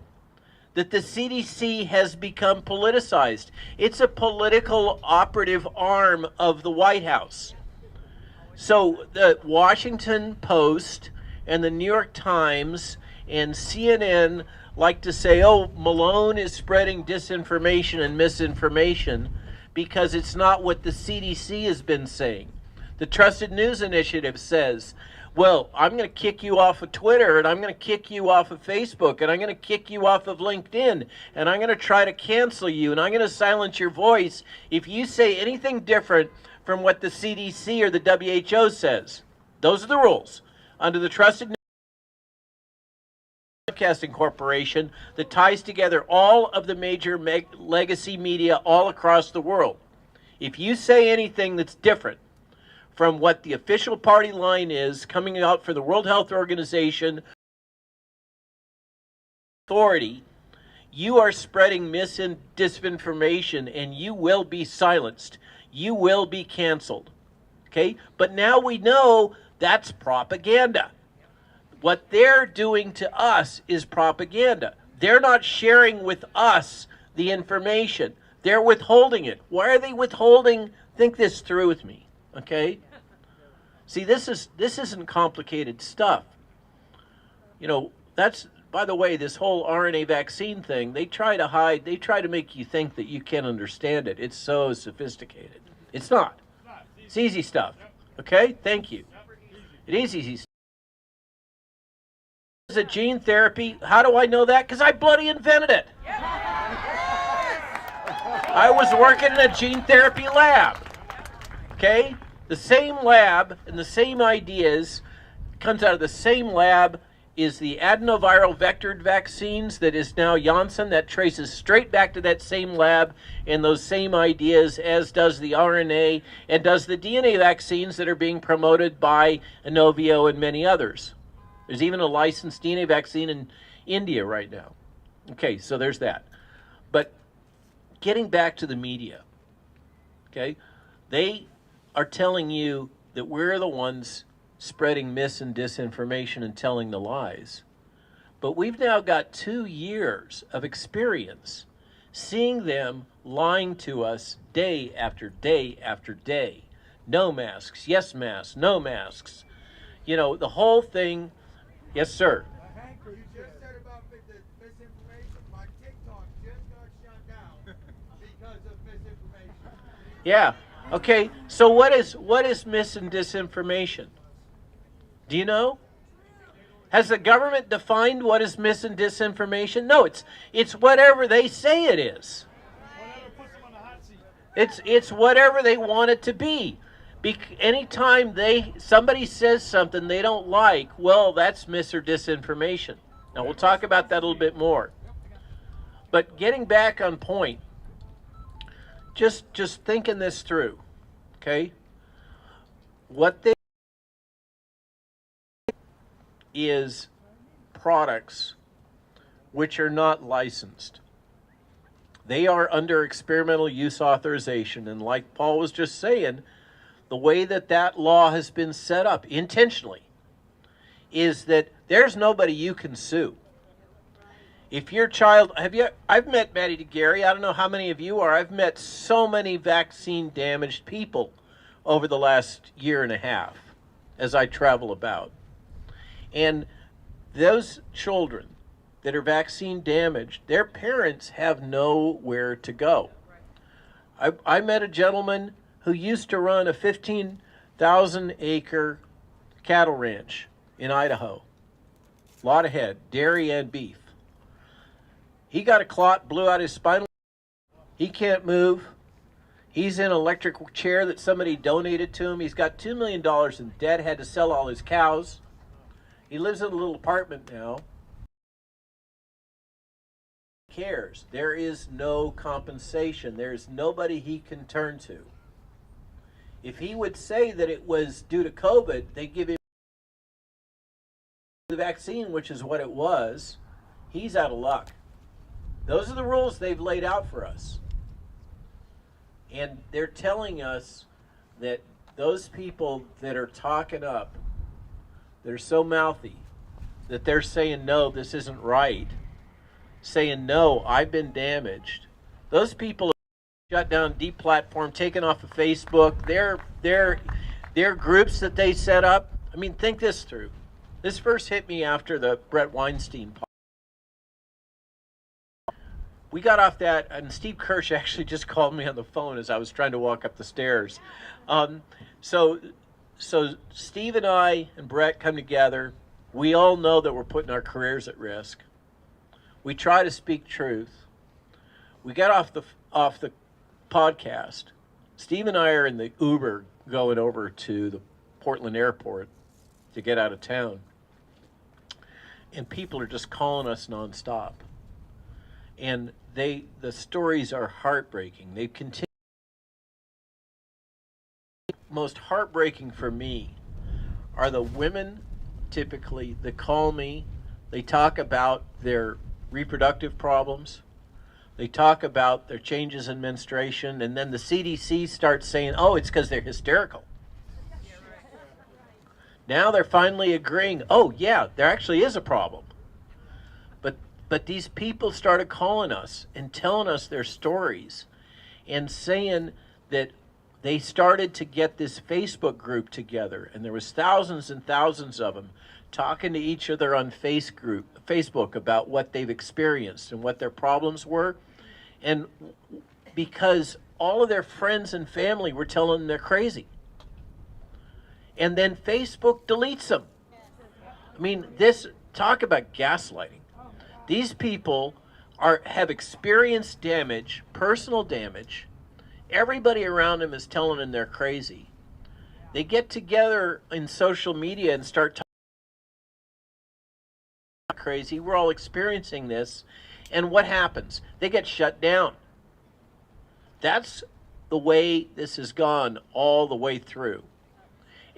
that the CDC has become politicized. It's a political operative arm of the White House. So the Washington Post and the New York Times and CNN like to say, oh, Malone is spreading disinformation and misinformation because it's not what the CDC has been saying. The Trusted News Initiative says, well, I'm going to kick you off of Twitter, and I'm going to kick you off of Facebook, and I'm going to kick you off of LinkedIn, and I'm going to try to cancel you, and I'm going to silence your voice if you say anything different from what the CDC or the WHO says. Those are the rules. Under the Trusted News Broadcasting Corporation that ties together all of the major legacy media all across the world. If you say anything that's different from what the official party line is coming out for the World Health Organization authority, you are spreading disinformation, and you will be silenced. You will be canceled. Okay? But now we know that's propaganda. What they're doing to us is propaganda. They're not sharing with us the information. They're withholding it. Why are they withholding? Think this through with me. Okay? See, this isn't complicated stuff. You know, that's, by the way, this whole RNA vaccine thing, they try to hide, they try to make you think that you can't understand it. It's so sophisticated. It's not. It's easy stuff. Okay? Thank you. It is easy stuff. a gene therapy. How do I know that? Because I bloody invented it. I was working in a gene therapy lab. Okay? The same lab and the same ideas comes out of the same lab is the adenoviral vectored vaccines that is now Janssen, that traces straight back to that same lab and those same ideas, as does the RNA and does the DNA vaccines that are being promoted by Inovio and many others. There's even a licensed DNA vaccine in India right now. Okay, so there's that. But getting back to the media, okay, they are telling you that we're the ones spreading mis and disinformation and telling the lies. But we've now got 2 years of experience seeing them lying to us day after day after day. No masks, yes masks, no masks. You know, the whole thing. Yes, sir. Hank, you just said about the misinformation. My TikTok just got shut down because of misinformation. Yeah. Okay. So what is mis and disinformation? Do you know? Has the government defined what is mis and disinformation? No, it's whatever they say it is. It's whatever they want it to be. Anytime somebody says something they don't like, well, that's mis or disinformation. Now we'll talk about that a little bit more. But getting back on point, just thinking this through, okay? What they is products which are not licensed. They are under experimental use authorization, and like Paul was just saying, the way that law has been set up intentionally is that there's nobody you can sue. If your child, I've met Maddie DeGarry, I don't know how many of you are, I've met so many vaccine damaged people over the last year and a half as I travel about. And those children that are vaccine damaged, their parents have nowhere to go. I met a gentleman who used to run a 15,000 acre cattle ranch in Idaho. Lot of head, dairy and beef. He got a clot, blew out his spinal. He can't move. He's in an electric chair that somebody donated to him. He's got $2 million in debt, had to sell all his cows. He lives in a little apartment now. He cares. There is no compensation. There's nobody he can turn to. If he would say that it was due to COVID, they'd give him the vaccine, which is what it was. He's out of luck. Those are the rules they've laid out for us. And they're telling us that those people that are talking up, they're so mouthy that they're saying, no, this isn't right. Saying, no, I've been damaged. Those people are shut down, deplatformed, taken off of Facebook. Their groups that they set up. I mean, think this through. This first hit me after the Brett Weinstein podcast. We got off that, and Steve Kirsch actually just called me on the phone as I was trying to walk up the stairs. So Steve and I and Brett come together. We all know that we're putting our careers at risk. We try to speak truth. We got off the podcast. Steve and I are in the Uber going over to the Portland airport to get out of town. And people are just calling us nonstop. And the stories are heartbreaking. They continue. Most heartbreaking for me are the women, typically, that call me. They talk about their reproductive problems. They talk about their changes in menstruation, and then the CDC starts saying, oh, it's because they're hysterical. Now they're finally agreeing, oh, yeah, there actually is a problem. But these people started calling us and telling us their stories and saying that they started to get this Facebook group together, and there was thousands and thousands of them talking to each other on Facebook about what they've experienced and what their problems were. And because all of their friends and family were telling them they're crazy. And then Facebook deletes them. I mean, Talk about gaslighting. These people have experienced damage, personal damage. Everybody around them is telling them they're crazy. They get together in social media and start talking crazy. We're all experiencing this. And what happens? They get shut down. That's the way this has gone all the way through.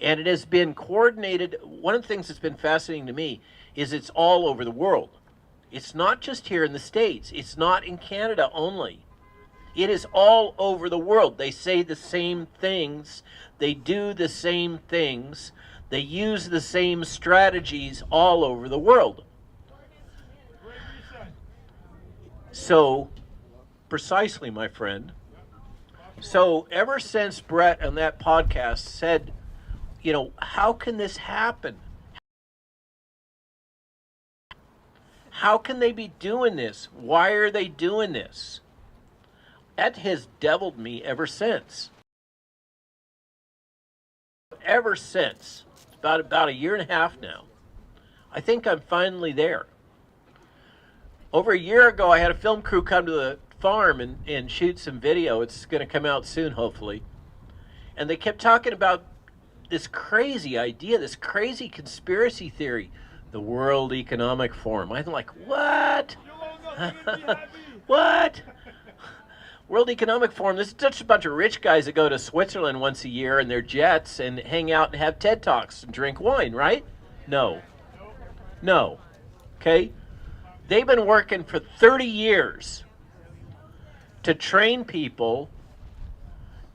And it has been coordinated. One of the things that's been fascinating to me is it's all over the world. It's not just here in the States. It's not in Canada only. It is all over the world. They say the same things. They do the same things. They use the same strategies all over the world. So, precisely, my friend. So, ever since Brett on that podcast said, you know, how can this happen? How can they be doing this? Why are they doing this? That has deviled me ever since. Ever since. It's about a year and a half now. I think I'm finally there. Over a year ago, I had a film crew come to the farm and shoot some video. It's going to come out soon, hopefully. And they kept talking about this crazy idea, this crazy conspiracy theory, the World Economic Forum. I'm like, what? What? World Economic Forum, this is just a bunch of rich guys that go to Switzerland once a year in their jets and hang out and have TED Talks and drink wine, right? No. No. Okay? They've been working for 30 years to train people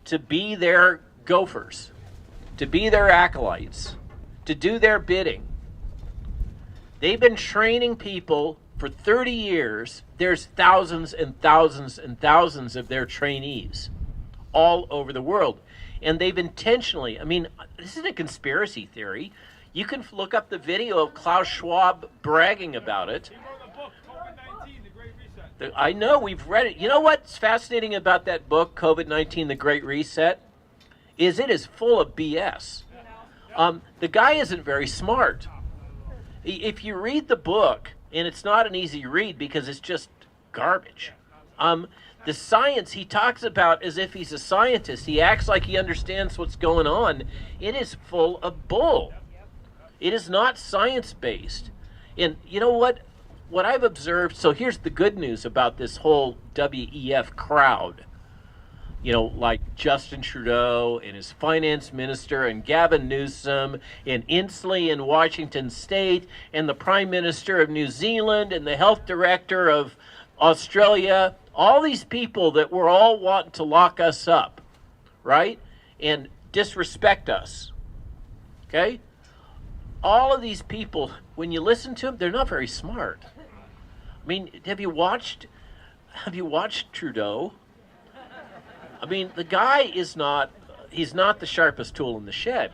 to be their gophers, to be their acolytes, to do their bidding. They've been training people for 30 years. There's thousands and thousands and thousands of their trainees all over the world. And they've intentionally, I mean, this isn't a conspiracy theory. You can look up the video of Klaus Schwab bragging about it. I know, we've read it. You know what's fascinating about that book, COVID-19, The Great Reset? Is it is full of BS. The guy isn't very smart. If you read the book, and it's not an easy read because it's just garbage. The science he talks about as if he's a scientist. He acts like he understands what's going on. It is full of bull. It is not science-based. And you know what? What I've observed, so here's the good news about this whole WEF crowd. You know, like Justin Trudeau and his finance minister and Gavin Newsom and Inslee in Washington State and the Prime Minister of New Zealand and the health director of Australia. All these people that were all wanting to lock us up, right? And disrespect us, okay? All of these people, when you listen to them, they're not very smart. I mean, have you watched Trudeau? I mean, the guy he's not the sharpest tool in the shed.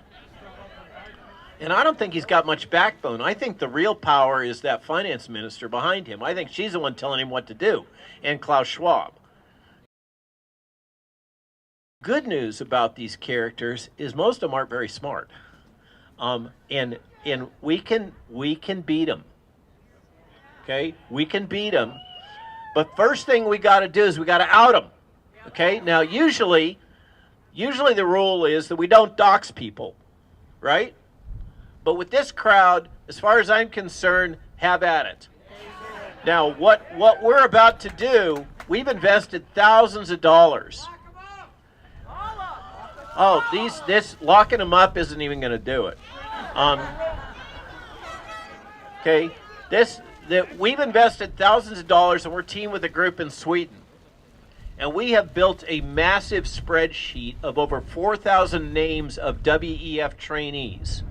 And I don't think he's got much backbone. I think the real power is that finance minister behind him. I think she's the one telling him what to do, and Klaus Schwab. Good news about these characters is most of them aren't very smart. And we can beat them. Okay, we can beat them. But first thing we got to do is we got to out them. Okay, now usually the rule is that we don't dox people, right? But with this crowd, as far as I'm concerned, have at it. Now, what we're about to do, we've invested thousands of dollars. Oh, this locking them up isn't even going to do it. Okay, we've invested thousands of dollars, and we're teamed with a group in Sweden. And we have built a massive spreadsheet of over 4,000 names of WEF trainees.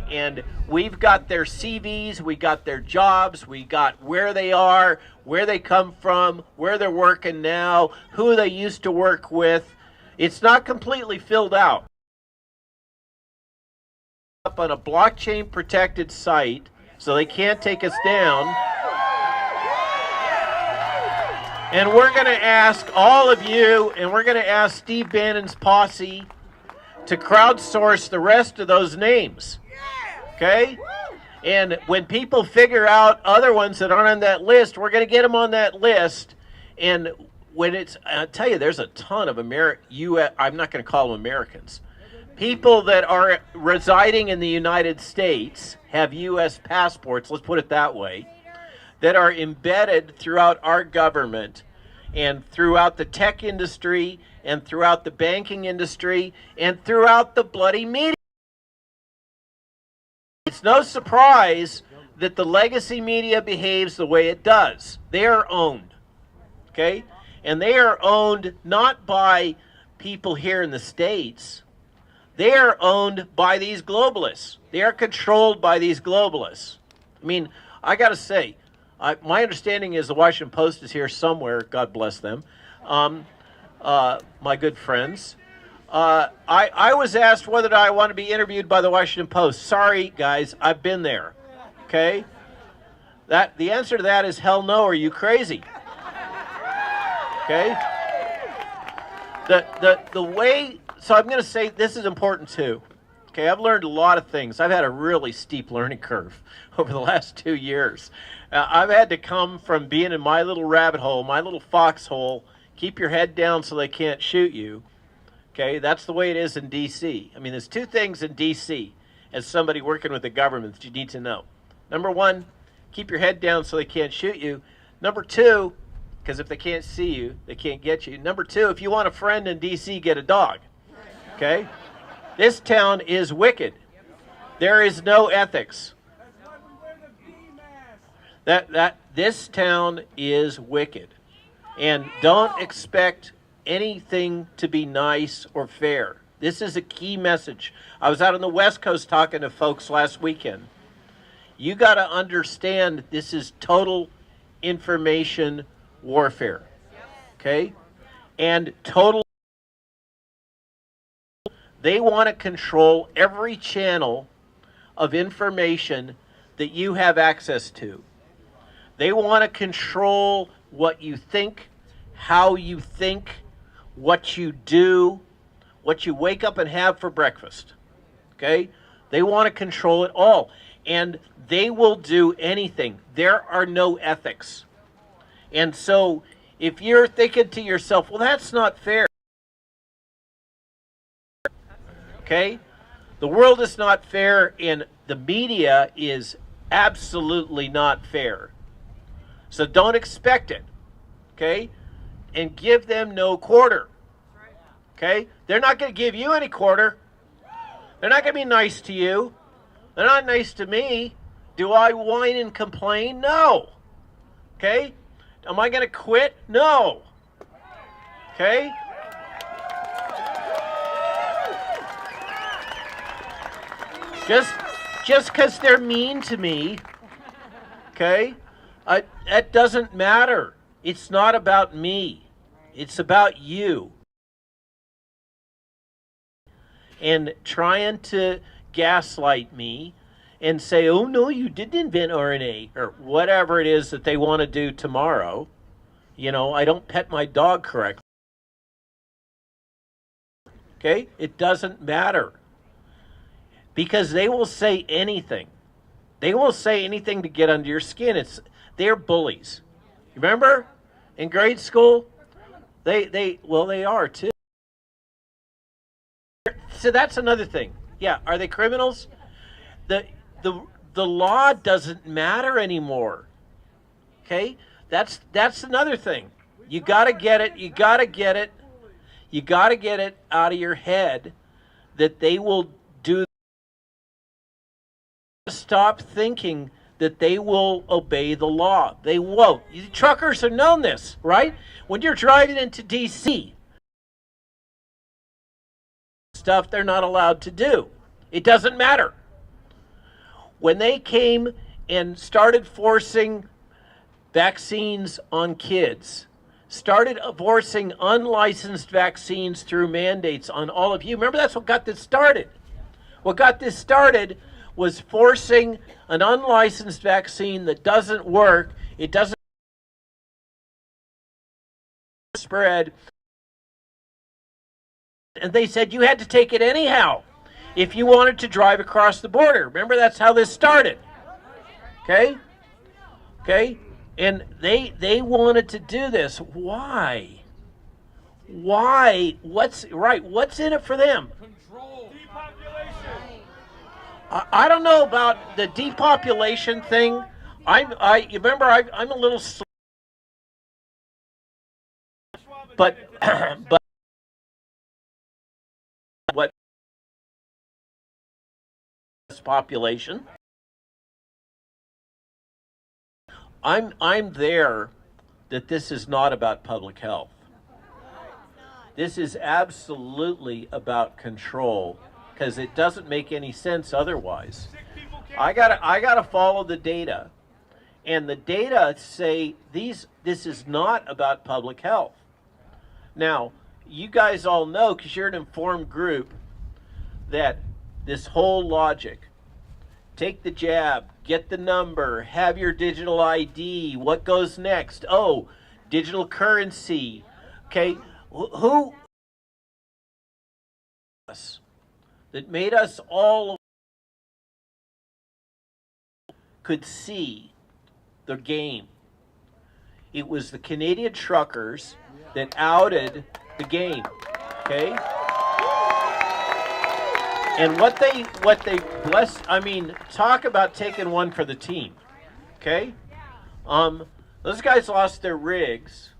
And we've got their CVs, we got their jobs, we got where they are, where they come from, where they're working now, who they used to work with. It's not completely filled out. Up on a blockchain protected site, so they can't take us down. And we're going to ask all of you, and we're going to ask Steve Bannon's posse to crowdsource the rest of those names. Okay? And when people figure out other ones that aren't on that list, we're going to get them on that list. And when I'll tell you, there's a ton of I'm not going to call them Americans. People that are residing in the United States have U.S. passports, let's put it that way, that are embedded throughout our government and throughout the tech industry and throughout the banking industry and throughout the bloody media. It's no surprise that the legacy media behaves the way it does. They are owned, okay? And they are owned not by people here in the States. They are owned by these globalists. They are controlled by these globalists. I mean, I got to say, my understanding is the Washington Post is here somewhere. God bless them. My good friends. I was asked whether I want to be interviewed by the Washington Post. Sorry, guys, I've been there. Okay? The answer to that is hell no. Are you crazy? Okay? The way, so I'm going to say this is important too. Okay, I've learned a lot of things. I've had a really steep learning curve over the last 2 years. I've had to come from being in my little rabbit hole, my little foxhole, keep your head down so they can't shoot you. Okay, that's the way it is in D.C. I mean, there's two things in D.C. as somebody working with the government that you need to know. Number one, keep your head down so they can't shoot you. Number two, because if they can't see you, they can't get you. Number two, if you want a friend in D.C., get a dog. Okay? This town is wicked. There is no ethics. This town is wicked. And don't expect anything to be nice or fair. This is a key message. I was out on the West Coast talking to folks last weekend. You got to understand this is total information warfare. Okay? And total. They want to control every channel of information that you have access to. They want to control what you think, how you think, what you do, what you wake up and have for breakfast. Okay? They want to control it all. And they will do anything. There are no ethics. And so if you're thinking to yourself, well, that's not fair. Okay? The world is not fair and the media is absolutely not fair. So don't expect it. Okay? And give them no quarter. Okay? They're not going to give you any quarter. They're not going to be nice to you. They're not nice to me. Do I whine and complain? No. Okay? Am I going to quit? No. Okay? Just because they're mean to me, okay, that doesn't matter. It's not about me. It's about you. And trying to gaslight me and say, oh, no, you didn't invent RNA, or whatever it is that they want to do tomorrow. You know, I don't pet my dog correctly. Okay? It doesn't matter. Because they will say anything. They will say anything to get under your skin. They're bullies. Remember? In grade school? They are too. So that's another thing. Yeah, are they criminals? The law doesn't matter anymore. Okay? That's another thing. You got to get it. You got to get it. You got to get it out of your head that they will do. Stop thinking that they will obey the law. They won't. You truckers have known this, right? When you're driving into D.C., stuff they're not allowed to do. It doesn't matter. When they came and started forcing vaccines on kids, started forcing unlicensed vaccines through mandates on all of you. Remember, that's what got this started. What got this started was forcing an unlicensed vaccine that doesn't work. It doesn't spread. And they said you had to take it anyhow if you wanted to drive across the border. Remember, that's how this started. Okay? And they wanted to do this. Why? Why? What's in it for them? Control. Depopulation. I don't know about the depopulation thing. You remember I'm a little but but what population? I'm there that this is not about public health. This is absolutely about control, because it doesn't make any sense otherwise. I gotta follow the data, and the data say this is not about public health. Now, you guys all know, because you're an informed group, that this whole logic, take the jab, get the number, have your digital ID, what goes next? Oh, digital currency. Okay, who that made us all could see the game? It was the Canadian truckers that outed the game. Okay? And what they bless, I mean, talk about taking one for the team. Okay? Those guys lost their rigs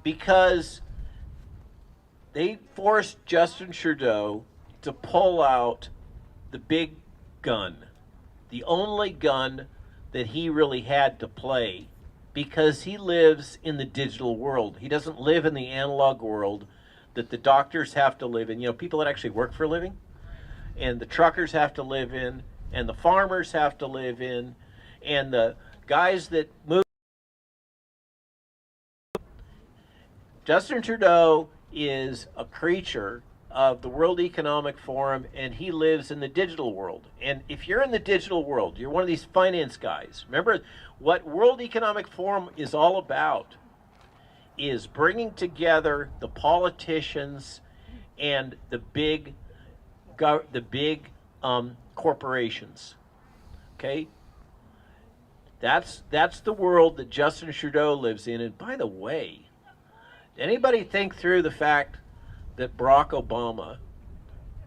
because they forced Justin Trudeau to pull out the big gun, the only gun that he really had to play, because he lives in the digital world. He doesn't live in the analog world that the doctors have to live in. You know, people that actually work for a living, and the truckers have to live in, and the farmers have to live in, and the guys that move. Justin Trudeau is a creature of the World Economic Forum, and he lives in the digital world. And if you're in the digital world, you're one of these finance guys. Remember, what World Economic Forum is all about is bringing together the politicians and the big corporations. Okay, that's the world that Justin Trudeau lives in. And by the way, anybody think through the fact that Barack Obama,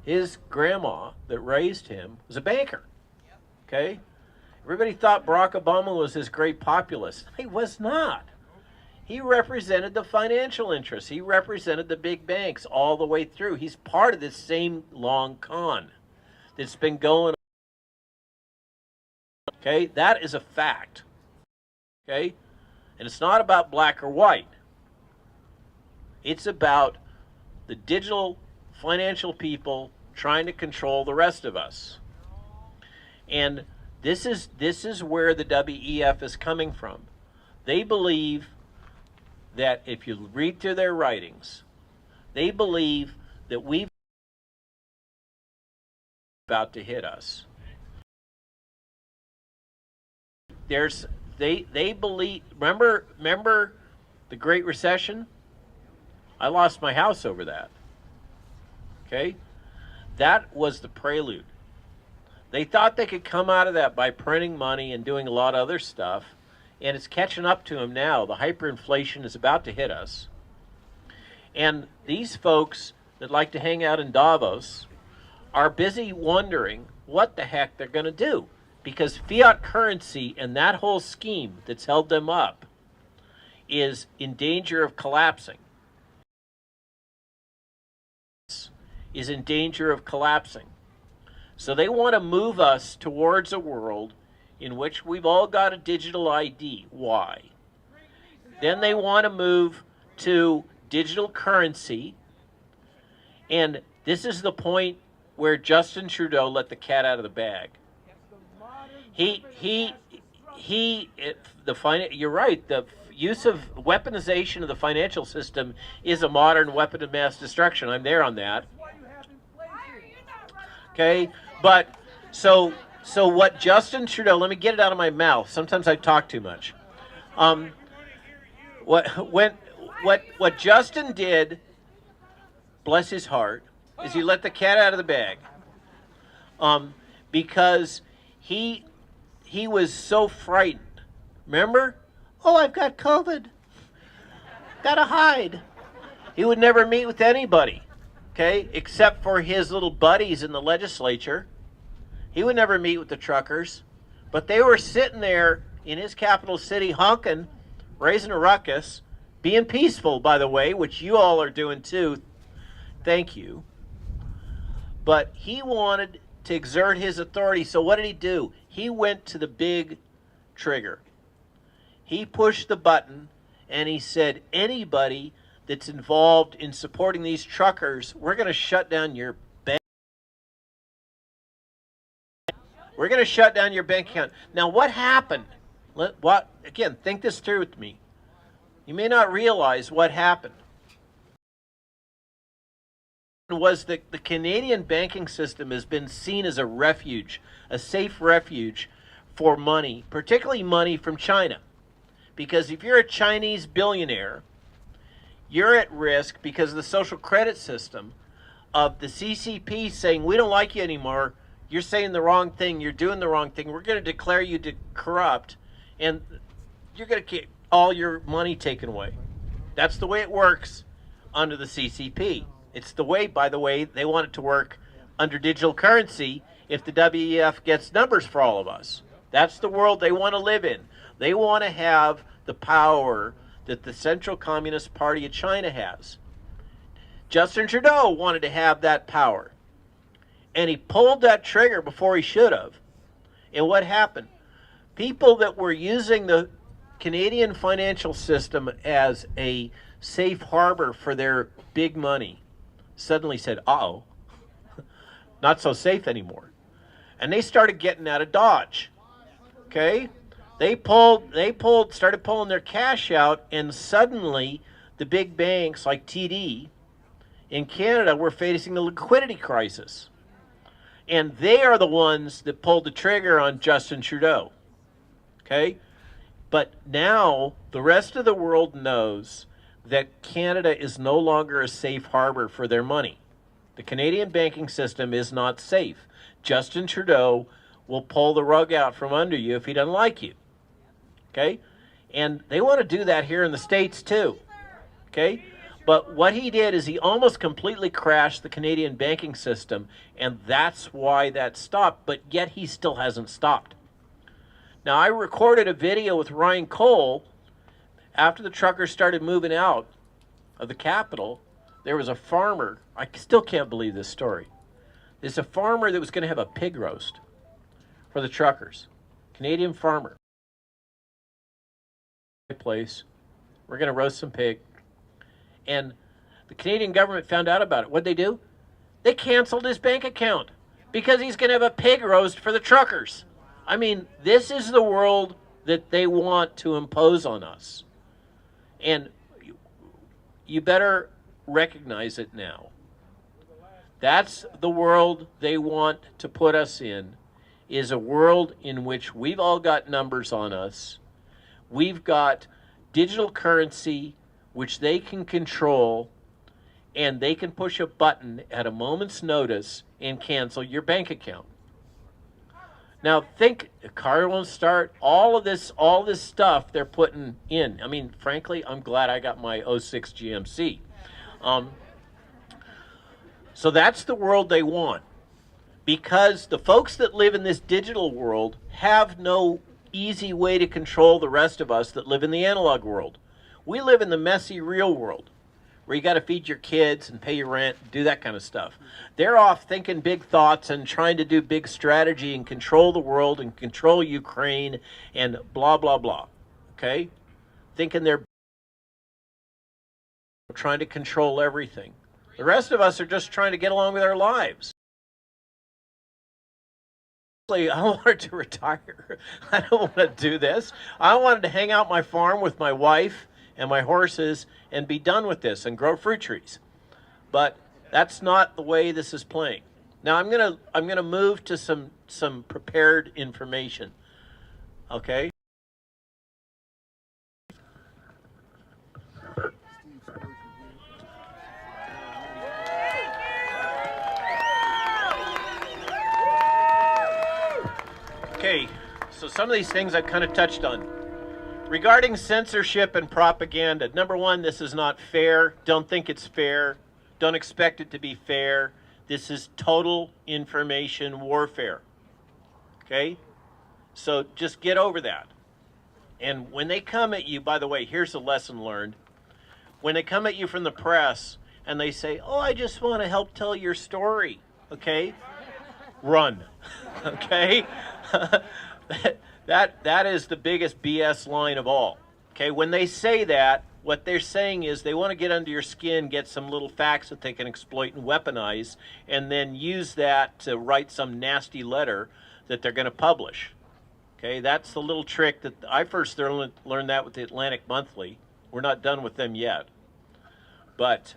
his grandma that raised him, was a banker? Okay, everybody thought Barack Obama was this great populist. He was not. He represented the financial interests. He represented the big banks all the way through. He's part of this same long con that's been going on. Okay, that is a fact. Okay, and it's not about black or white. It's about the digital financial people trying to control the rest of us. And this is where the WEF is coming from. They believe that, if you read through their writings, they believe that we've about to hit us. They believe, remember the Great Recession? I lost my house over that. Okay? That was the prelude. They thought they could come out of that by printing money and doing a lot of other stuff, and it's catching up to them now. The hyperinflation is about to hit us. And these folks that like to hang out in Davos are busy wondering what the heck they're going to do, because fiat currency and that whole scheme that's held them up is in danger of collapsing. Is in danger of collapsing. So they want to move us towards a world in which we've all got a digital ID. Why? Then they want to move to digital currency. And this is the point where Justin Trudeau let the cat out of the bag. You're right, the use of weaponization of the financial system is a modern weapon of mass destruction. I'm there on that. Okay, but so what Justin Trudeau, let me get it out of my mouth. Sometimes I talk too much. What Justin did, bless his heart, is he let the cat out of the bag. Because he he was so frightened. Remember? Oh, I've got COVID. Gotta hide. He would never meet with anybody, okay, except for his little buddies in the legislature. He would never meet with the truckers. But they were sitting there in his capital city honking, raising a ruckus, being peaceful, by the way, which you all are doing too. Thank you. But he wanted to exert his authority. So what did he do? He went to the big trigger. He pushed the button and he said, anybody that's involved in supporting these truckers, we're going to shut down your bank. We're going to shut down your bank account. Now, what happened? Again, think this through with me. You may not realize what happened. Was that the Canadian banking system has been seen as a refuge, a safe refuge for money, particularly money from China. Because if you're a Chinese billionaire, you're at risk because of the social credit system of the CCP saying, we don't like you anymore, you're saying the wrong thing, you're doing the wrong thing, we're going to declare you corrupt, and you're going to get all your money taken away. That's the way it works under the CCP. It's the way, by the way, they want it to work under digital currency if the WEF gets numbers for all of us. That's the world they want to live in. They want to have the power that the Central Communist Party of China has. Justin Trudeau wanted to have that power. And he pulled that trigger before he should have. And what happened? People that were using the Canadian financial system as a safe harbor for their big money suddenly said, uh-oh, not so safe anymore. And they started getting out of Dodge. Okay? They started pulling their cash out, and suddenly the big banks like TD in Canada were facing a liquidity crisis. And they are the ones that pulled the trigger on Justin Trudeau. Okay? But now the rest of the world knows that Canada is no longer a safe harbor for their money. The Canadian banking system is not safe. Justin Trudeau will pull the rug out from under you if he doesn't like you. Okay? And they want to do that here in the States too. Okay? But what he did is he almost completely crashed the Canadian banking system, and that's why that stopped, but yet he still hasn't stopped. Now, I recorded a video with Ryan Cole after the truckers started moving out of the capital. There was a farmer. I still can't believe this story. There's a farmer that was going to have a pig roast for the truckers. Canadian farmer. Place. We're going to roast some pig. And the Canadian government found out about it. What'd they do? They canceled his bank account because he's going to have a pig roast for the truckers. I mean, this is the world that they want to impose on us. And you better recognize it now. That's the world they want to put us in, is a world in which we've all got numbers on us. We've got digital currency, which they can control, and they can push a button at a moment's notice and cancel your bank account. Now think, a car won't start, all this stuff they're putting in. I mean, frankly, I'm glad I got my 06 GMC. So that's the world they want. Because the folks that live in this digital world have no easy way to control the rest of us that live in the analog world. We live in the messy real world, where you got to feed your kids and pay your rent, do that kind of stuff. They're off thinking big thoughts and trying to do big strategy and control the world and control Ukraine and blah, blah, blah. Okay? Thinking they're trying to control everything. The rest of us are just trying to get along with our lives. I wanted to retire. I don't want to do this. I wanted to hang out my farm with my wife and my horses and be done with this and grow fruit trees. But that's not the way this is playing. Now I'm gonna move to some prepared information. Okay? Okay, So some of these things I've kind of touched on. Regarding censorship and propaganda, number one, this is not fair. Don't think it's fair. Don't expect it to be fair. This is total information warfare. Okay? So just get over that. And when they come at you, by the way, here's a lesson learned. When they come at you from the press and they say, oh, I just want to help tell your story, okay? Run, okay? that is the biggest BS line of all, okay? When they say that, what they're saying is they want to get under your skin, get some little facts that they can exploit and weaponize, and then use that to write some nasty letter that they're going to publish. Okay, that's the little trick that I first learned that with the Atlantic Monthly. We're not done with them yet. But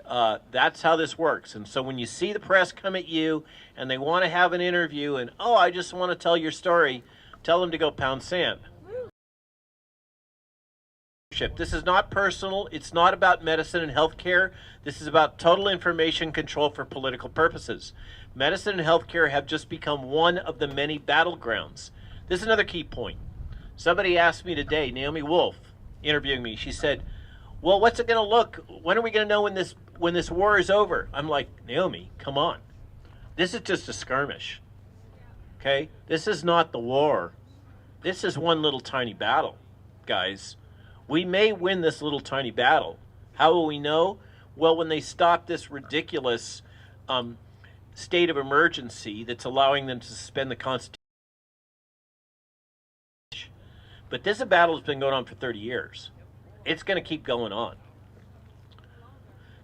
that's how this works. And so when you see the press come at you and they want to have an interview and, oh, I just want to tell your story, tell them to go pound sand. This is not personal. It's not about medicine and healthcare. This is about total information control for political purposes. Medicine and healthcare have just become one of the many battlegrounds. This is another key point. Somebody asked me today, Naomi Wolf, interviewing me, she said, well, what's it going to look? When are we going to know when this war is over? I'm like, Naomi, come on. This is just a skirmish. Okay? This is not the war. This is one little tiny battle, guys. We may win this little tiny battle. How will we know? Well, when they stop this ridiculous state of emergency that's allowing them to suspend the Constitution. But this battle has been going on for 30 years. It's going to keep going on.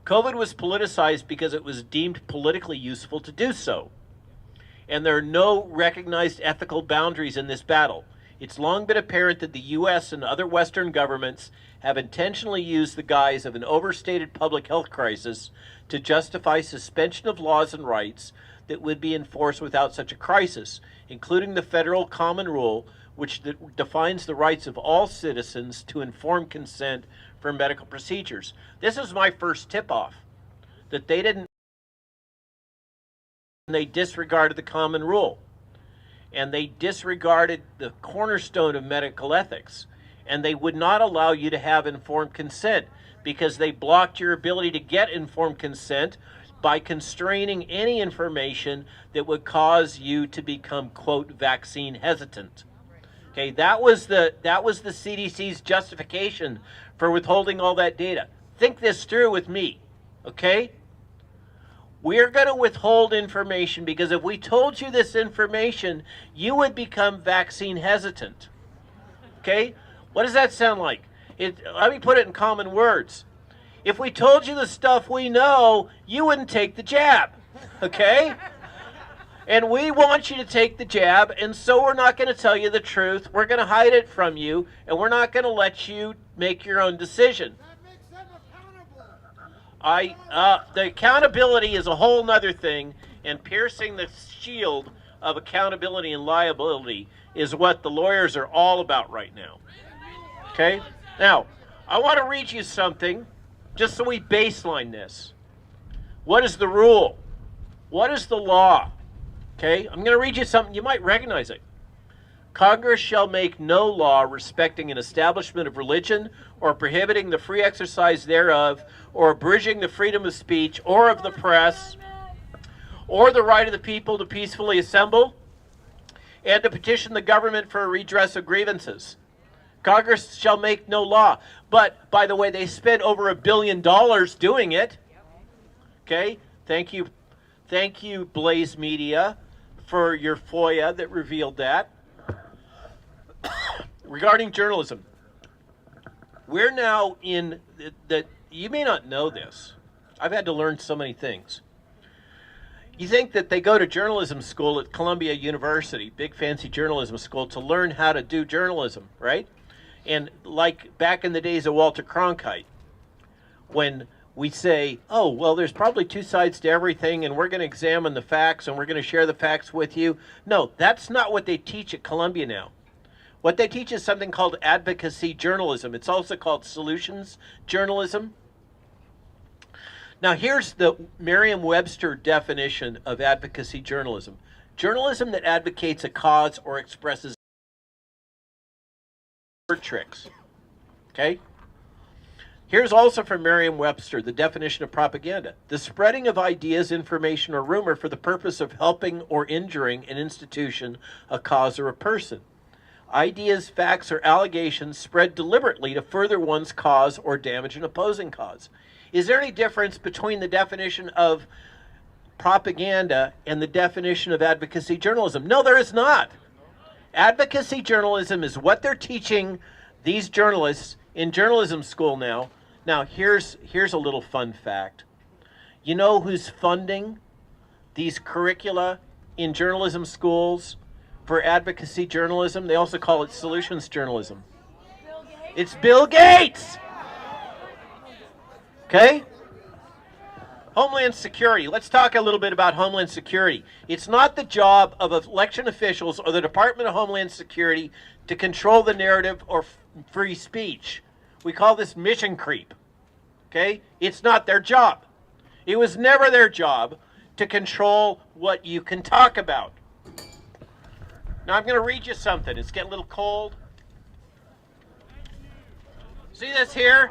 COVID was politicized because it was deemed politically useful to do so. And there are no recognized ethical boundaries in this battle. It's long been apparent that the U.S. and other Western governments have intentionally used the guise of an overstated public health crisis to justify suspension of laws and rights that would be enforced without such a crisis, including the federal common rule, which defines the rights of all citizens to informed consent for medical procedures. This is my first tip-off, that they disregarded the common rule, and they disregarded the cornerstone of medical ethics, and they would not allow you to have informed consent because they blocked your ability to get informed consent by constraining any information that would cause you to become, quote, vaccine hesitant. Okay, that was the CDC's justification for withholding all that data. Think this through with me, okay? We're going to withhold information because if we told you this information, you would become vaccine hesitant. Okay? What does that sound like? Let me put it in common words. If we told you the stuff we know, you wouldn't take the jab. Okay? And we want you to take the jab, and so we're not going to tell you the truth. We're going to hide it from you, and we're not going to let you make your own decision. That makes them accountable. The accountability is a whole nother thing, and piercing the shield of accountability and liability is what the lawyers are all about right now. Okay? Now, I want to read you something, just so we baseline this. What is the rule? What is the law? Okay, I'm going to read you something. You might recognize it. Congress shall make no law respecting an establishment of religion or prohibiting the free exercise thereof or abridging the freedom of speech or of the press or the right of the people to peacefully assemble and to petition the government for a redress of grievances. Congress shall make no law. But, by the way, they spent over $1 billion doing it. Okay, thank you, Blaze Media, for your FOIA that revealed that. Regarding journalism, we're now in you may not know this. I've had to learn so many things. You think that they go to journalism school at Columbia University, big fancy journalism school, to learn how to do journalism, right? And like back in the days of Walter Cronkite, when we say, oh, well, there's probably two sides to everything, and we're going to examine the facts, and we're going to share the facts with you. No, that's not what they teach at Columbia now. What they teach is something called advocacy journalism. It's also called solutions journalism. Now, here's the Merriam-Webster definition of advocacy journalism. Journalism that advocates a cause or expresses word tricks. Okay? Here's also from Merriam-Webster, the definition of propaganda. The spreading of ideas, information, or rumor for the purpose of helping or injuring an institution, a cause, or a person. Ideas, facts, or allegations spread deliberately to further one's cause or damage an opposing cause. Is there any difference between the definition of propaganda and the definition of advocacy journalism? No, there is not. Advocacy journalism is what they're teaching these journalists in journalism school now. Now, here's a little fun fact. You know who's funding these curricula in journalism schools for advocacy journalism? They also call it solutions journalism. It's Bill Gates! Okay? Homeland Security. Let's talk a little bit about Homeland Security. It's not the job of election officials or the Department of Homeland Security to control the narrative or free speech. We call this mission creep. Okay? It's not their job. It was never their job to control what you can talk about. Now I'm going to read you something. It's getting a little cold. See this here?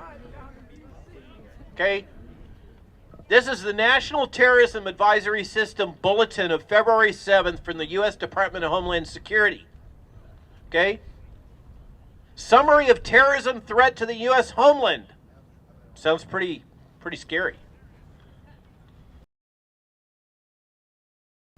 Okay? This is the National Terrorism Advisory System Bulletin of February 7th from the U.S. Department of Homeland Security. Okay? Summary of terrorism threat to the U.S. homeland. Sounds pretty scary.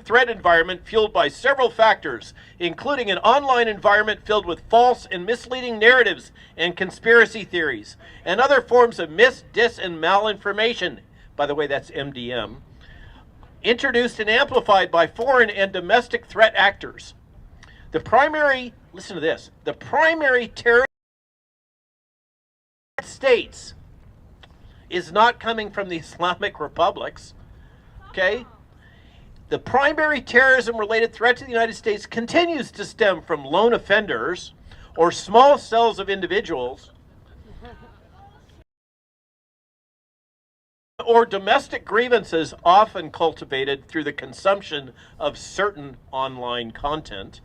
Threat environment fueled by several factors, including an online environment filled with false and misleading narratives and conspiracy theories, and other forms of mis, dis, and malinformation. By the way, that's MDM. Introduced and amplified by foreign and domestic threat actors. Listen to this, the primary terror states is not coming from the Islamic republics, okay? The primary terrorism-related threat to the United States continues to stem from lone offenders or small cells of individuals or domestic grievances often cultivated through the consumption of certain online content,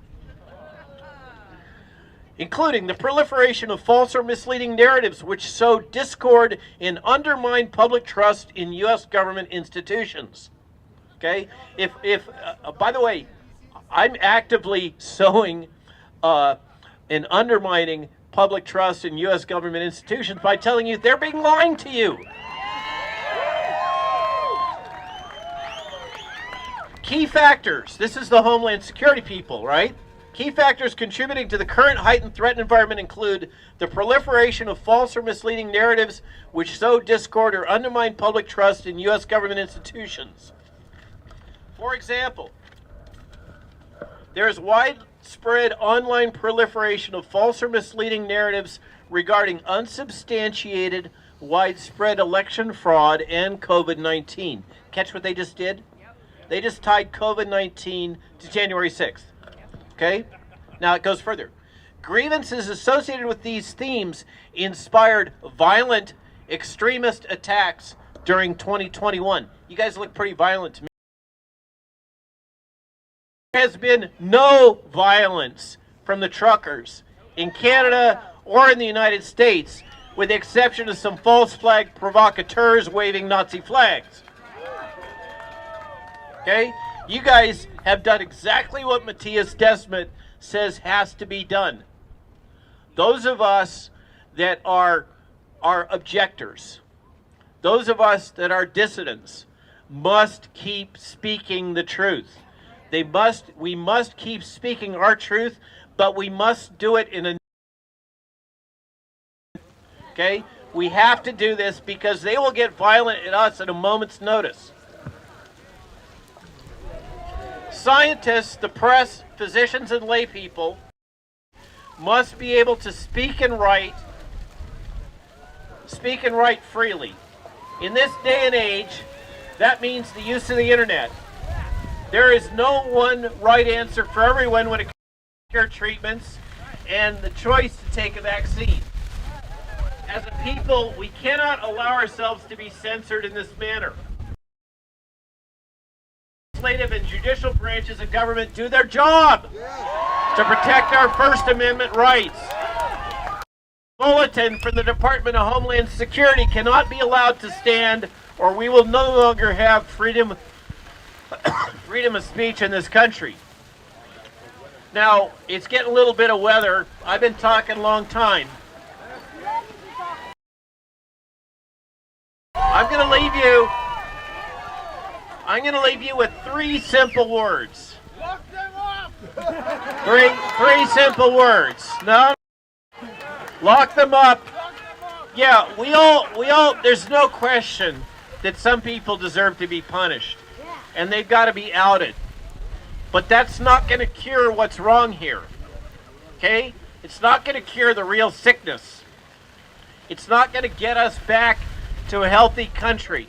including the proliferation of false or misleading narratives which sow discord and undermine public trust in U.S. government institutions. Okay? By the way, I'm actively sowing and undermining public trust in U.S. government institutions by telling you they're being lying to you. Key factors. This is the Homeland Security people, right? Key factors contributing to the current heightened threat environment include the proliferation of false or misleading narratives which sow discord or undermine public trust in U.S. government institutions. For example, there is widespread online proliferation of false or misleading narratives regarding unsubstantiated widespread election fraud and COVID-19. Catch what they just did? They just tied COVID-19 to January 6th. Okay? Now it goes further. Grievances associated with these themes inspired violent extremist attacks during 2021. You guys look pretty violent to me. There has been no violence from the truckers in Canada or in the United States, with the exception of some false flag provocateurs waving Nazi flags. Okay? You guys have done exactly what Matthias Desmet says has to be done. Those of us that are objectors, those of us that are dissidents, must keep speaking the truth. We must keep speaking our truth, but we must do it in a... Okay? We have to do this because they will get violent at us at a moment's notice. Scientists, the press, physicians, and lay people must be able to speak and write freely. In this day and age, that means the use of the internet. There is no one right answer for everyone when it comes to care treatments and the choice to take a vaccine. As a people, we cannot allow ourselves to be censored in this manner. Legislative and judicial branches of government do their job to protect our First Amendment rights. bulletin from the Department of Homeland Security cannot be allowed to stand, or we will no longer have freedom of speech in this country. Now, it's getting a little bit of weather. I've been talking a long time. I'm going to leave you with 3 simple words. Lock them up! Three simple words. No? Lock them up. Yeah, we all, there's no question that some people deserve to be punished. And they've got to be outed. But that's not going to cure what's wrong here. Okay? It's not going to cure the real sickness. It's not going to get us back to a healthy country.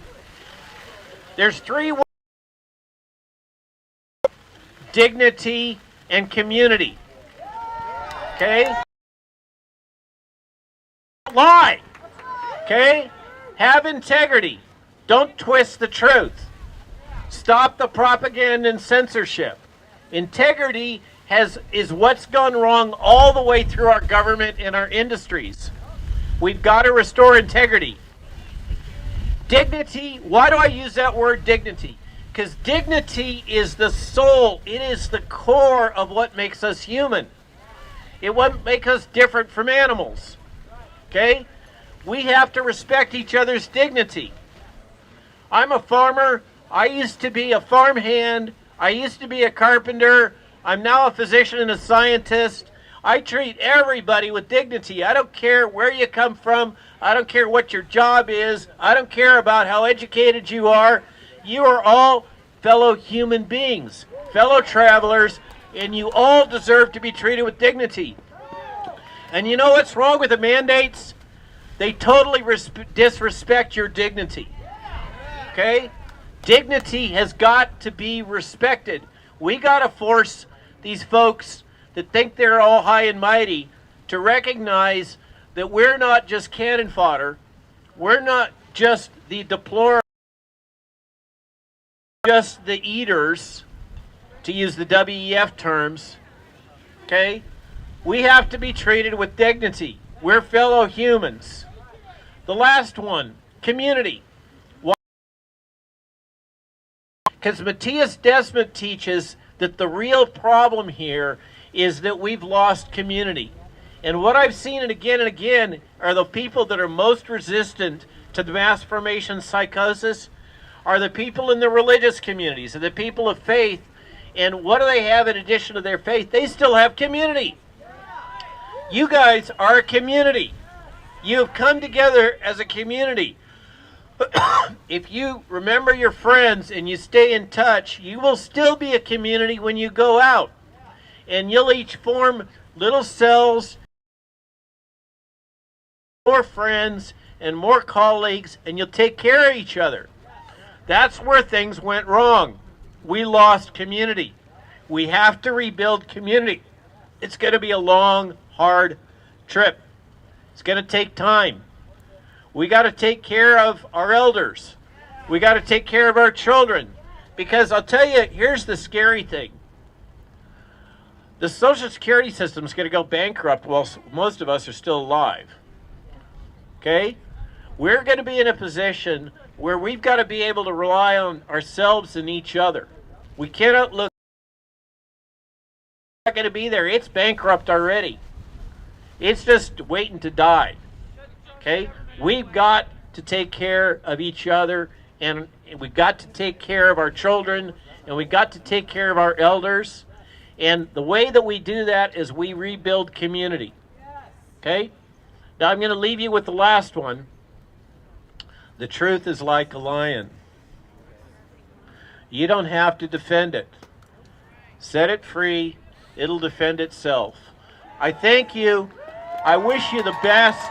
There's 3 words: dignity and community. Okay? Lie. Okay? Have integrity. Don't twist the truth. Stop the propaganda and censorship. Integrity is what's gone wrong all the way through our government and our industries. We've got to restore integrity. Dignity, why do I use that word dignity? Because dignity is the soul. It is the core of what makes us human. It won't make us different from animals. Okay? We have to respect each other's dignity. I'm a farmer. I used to be a farmhand. I used to be a carpenter. I'm now a physician and a scientist. I treat everybody with dignity. I don't care where you come from. I don't care what your job is. I don't care about how educated you are. You are all fellow human beings, fellow travelers, and you all deserve to be treated with dignity. And you know what's wrong with the mandates? They totally disrespect your dignity. Okay? Dignity has got to be respected. We got to force these folks that think they're all high and mighty to recognize that we're not just cannon fodder. We're not just the deplorable, just the eaters, to use the WEF terms. Okay? We have to be treated with dignity. We're fellow humans. The last one, community. Because Matthias Desmond teaches that the real problem here is that we've lost community. And what I've seen and again are the people that are most resistant to the mass formation psychosis are the people in the religious communities, and the people of faith. And what do they have in addition to their faith? They still have community. You guys are a community. You have come together as a community. If you remember your friends and you stay in touch, you will still be a community when you go out. And you'll each form little cells, more friends and more colleagues, and you'll take care of each other. That's where things went wrong. We lost community. We have to rebuild community. It's going to be a long, hard trip. It's going to take time. We got to take care of our elders. We got to take care of our children. Because I'll tell you, here's the scary thing. The Social Security system is going to go bankrupt while most of us are still alive. Okay? We're going to be in a position where we've got to be able to rely on ourselves and each other. We cannot look. It's not going to be there. It's bankrupt already. It's just waiting to die. Okay? We've got to take care of each other, and we've got to take care of our children, and we've got to take care of our elders. And the way that we do that is we rebuild community. Okay? Now I'm going to leave you with the last one. The truth is like a lion. You don't have to defend it. Set it free. It'll defend itself. I thank you. I wish you the best.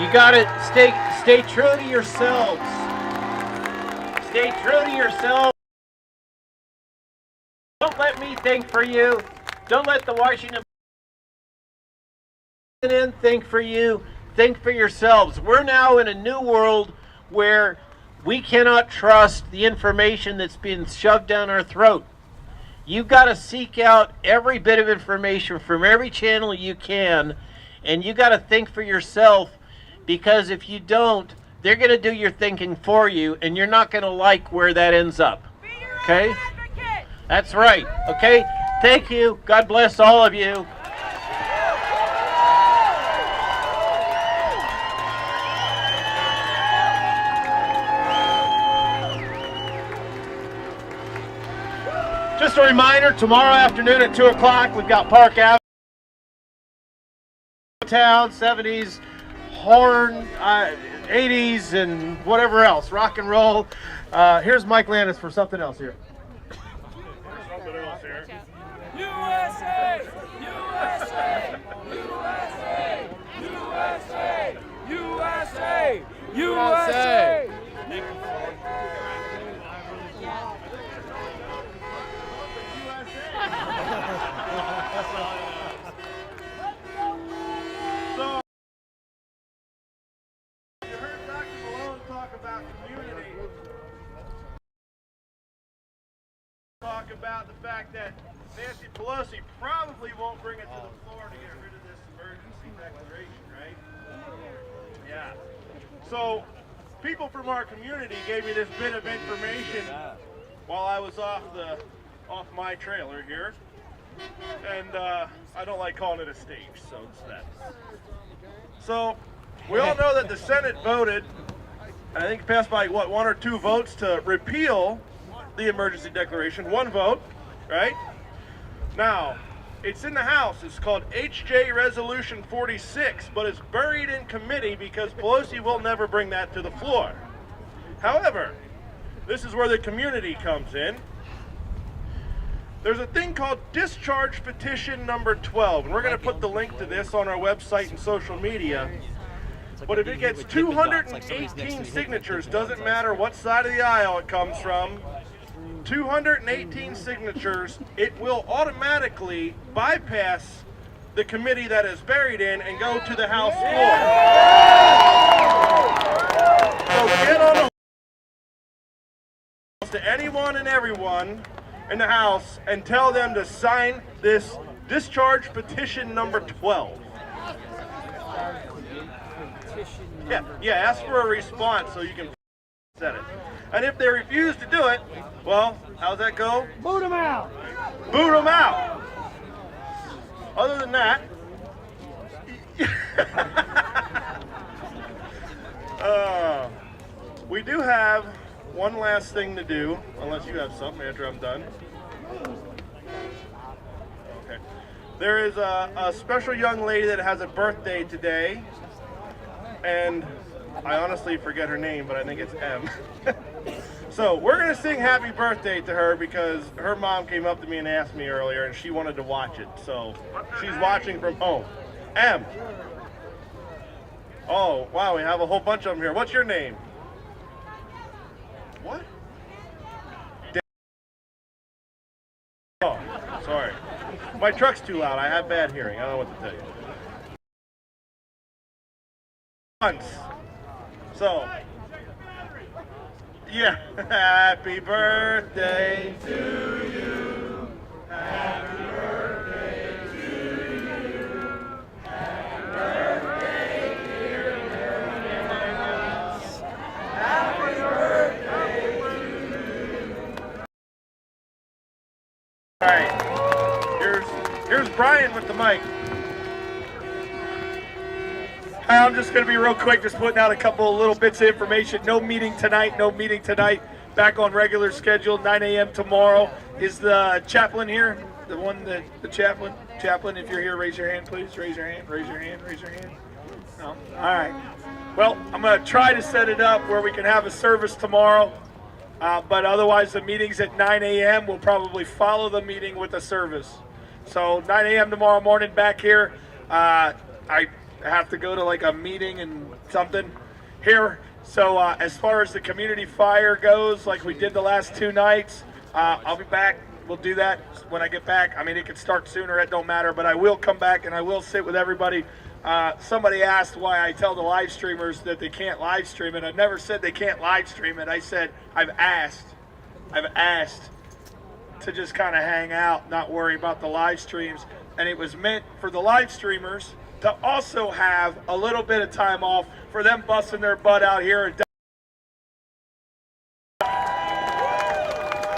You gotta stay true to yourselves. Stay true to yourselves. Don't let me think for you. Don't let the Washington Post think for you. Think for yourselves. We're now in a new world where We cannot trust the information that's being shoved down our throat. You've got to seek out every bit of information from every channel you can, and you got to think for yourself, because if you don't, they're going to do your thinking for you, and you're not going to like where that ends up. Okay? That's right. Okay? Thank you. God bless all of you. Just a reminder, tomorrow afternoon at 2 o'clock, we've got Park Avenue, town, 70s, horn, 80s, and whatever else, rock and roll. Here's Mike Landis for something else here. USA! USA! USA! USA! USA! USA! So, you heard Dr. Malone talk about community. Talk about the fact that Nancy Pelosi probably won't bring it to the floor to get rid of this emergency declaration, right? Yeah. So, people from our community gave me this bit of information while I was off my trailer here, and I don't like calling it a stage, so it's that. So, we all know that the Senate voted, I think it passed by, what, 1 or 2 votes to repeal the emergency declaration. 1 vote, right? Now, it's in the House. It's called HJ Resolution 46, but it's buried in committee because Pelosi will never bring that to the floor. However, this is where the community comes in. There's a thing called discharge petition number 12, and we're going to put the link to this on our website and social media. But if it gets 218 signatures, doesn't matter what side of the aisle it comes from, 218 signatures, it will automatically bypass the committee that is buried in and go to the House floor. So get on the to anyone and everyone in the House and tell them to sign this discharge petition number 12. Yeah, ask for a response so you can set it. And if they refuse to do it, well, how's that go? Boot them out. Boot them out. Other than that, we do have one last thing to do, unless you have something after I'm done. Okay. There is a special young lady that has a birthday today, and I honestly forget her name, but I think it's M. So we're going to sing happy birthday to her because her mom came up to me and asked me earlier, and she wanted to watch it. So she's watching from home. M. Oh, wow, we have a whole bunch of them here. What's your name? What? Oh, sorry. My truck's too loud. I have bad hearing. I don't know what to tell you. Once. So, yeah. Happy birthday to you. Happy birthday to you. Happy birthday, dear Dennis. Happy birthday to you. All right. Here's Brian with the mic. Hi, I'm just going to be real quick, just putting out a couple of little bits of information. No meeting tonight. Back on regular schedule, 9 a.m. tomorrow. Is the chaplain here? The chaplain? Chaplain, if you're here, raise your hand, please. Raise your hand. No? All right. Well, I'm going to try to set it up where we can have a service tomorrow. But otherwise, the meeting's at 9 a.m. We'll probably follow the meeting with a service. So 9 a.m. tomorrow morning back here. I have to go to like a meeting and something here. So as far as the community fire goes, like we did the last 2 nights, I'll be back. We'll do that when I get back. I mean, it can start sooner, it don't matter, but I will come back and I will sit with everybody Somebody asked why I tell the live streamers that they can't live stream it. I've never said they can't live stream it. I said I've asked to just kind of hang out, not worry about the live streams. And it was meant for the live streamers to also have a little bit of time off for them busting their butt out here. And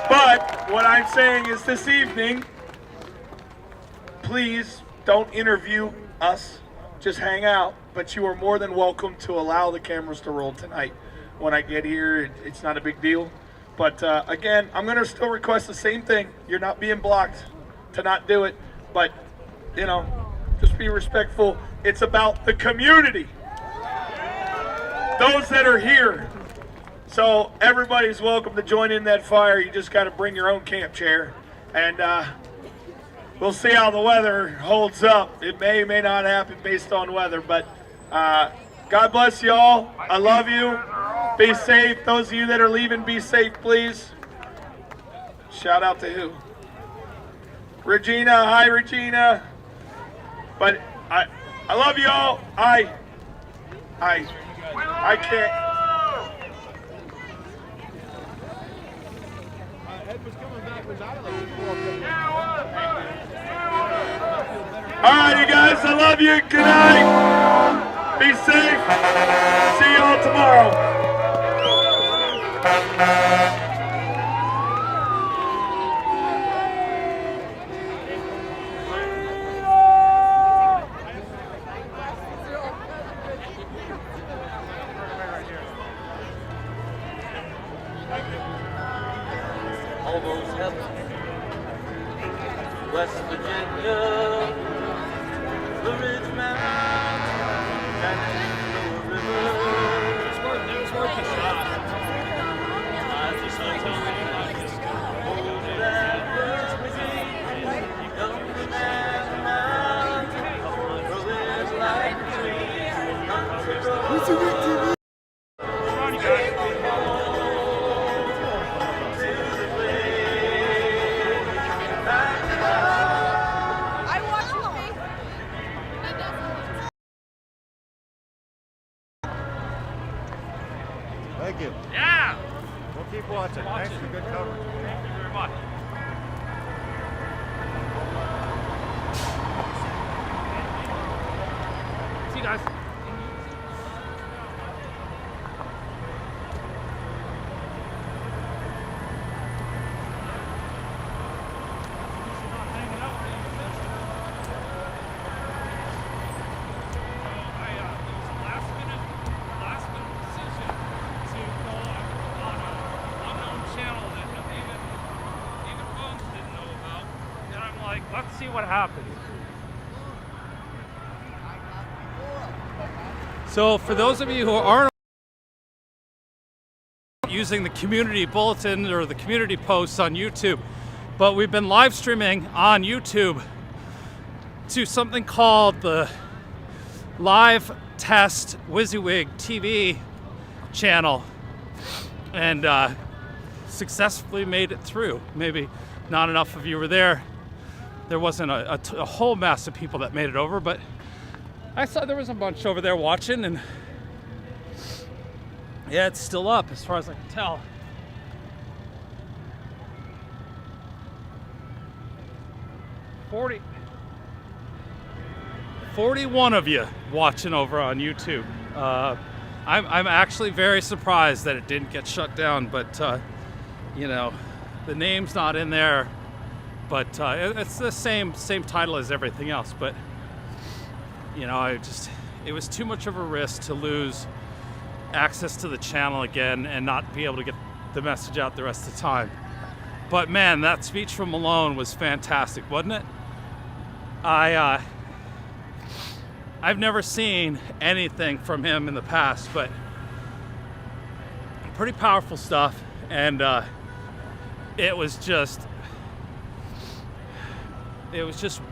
but what I'm saying is this evening, please don't interview us, just hang out. But you are more than welcome to allow the cameras to roll tonight. When I get here, it's not a big deal. But again, I'm gonna still request the same thing. You're not being blocked to not do it, but you know, just be respectful. It's about the community, those that are here. So everybody's welcome to join in that fire. You just got to bring your own camp chair, and we'll see how the weather holds up. It may not happen based on weather, but God bless you all. I love you. Be safe. Those of you that are leaving, be safe, please. Shout out to who? Regina. Hi, Regina. But I love you all. I can't. All right, you guys, I love you. Good night. Be safe. See you all tomorrow. Almost heaven, West Virginia, the Ridge Mountains, and the river. It was worth a shot. I just don't tell me like this. Hold that word with me. You come from that mountain, growing like a tree. WYSIWYGTV. Come on, you guys. Thank you. Yeah. We'll keep watching. Thanks for good coverage. Thank you very much. See you guys. Let's see what happens. So for those of you who aren't using the community bulletin or the community posts on YouTube, but we've been live streaming on YouTube to something called the Live Test WYSIWYGTV channel, and successfully made it through. Maybe not enough of you were there. There wasn't a whole mass of people that made it over, but I saw there was a bunch over there watching, and yeah, it's still up as far as I can tell. Forty 41 of you watching over on YouTube. I'm actually very surprised that it didn't get shut down, but you know, the name's not in there. But it's the same title as everything else. But you know, it was too much of a risk to lose access to the channel again and not be able to get the message out the rest of the time. But man, that speech from Malone was fantastic, wasn't it? I've never seen anything from him in the past, but pretty powerful stuff, and it was just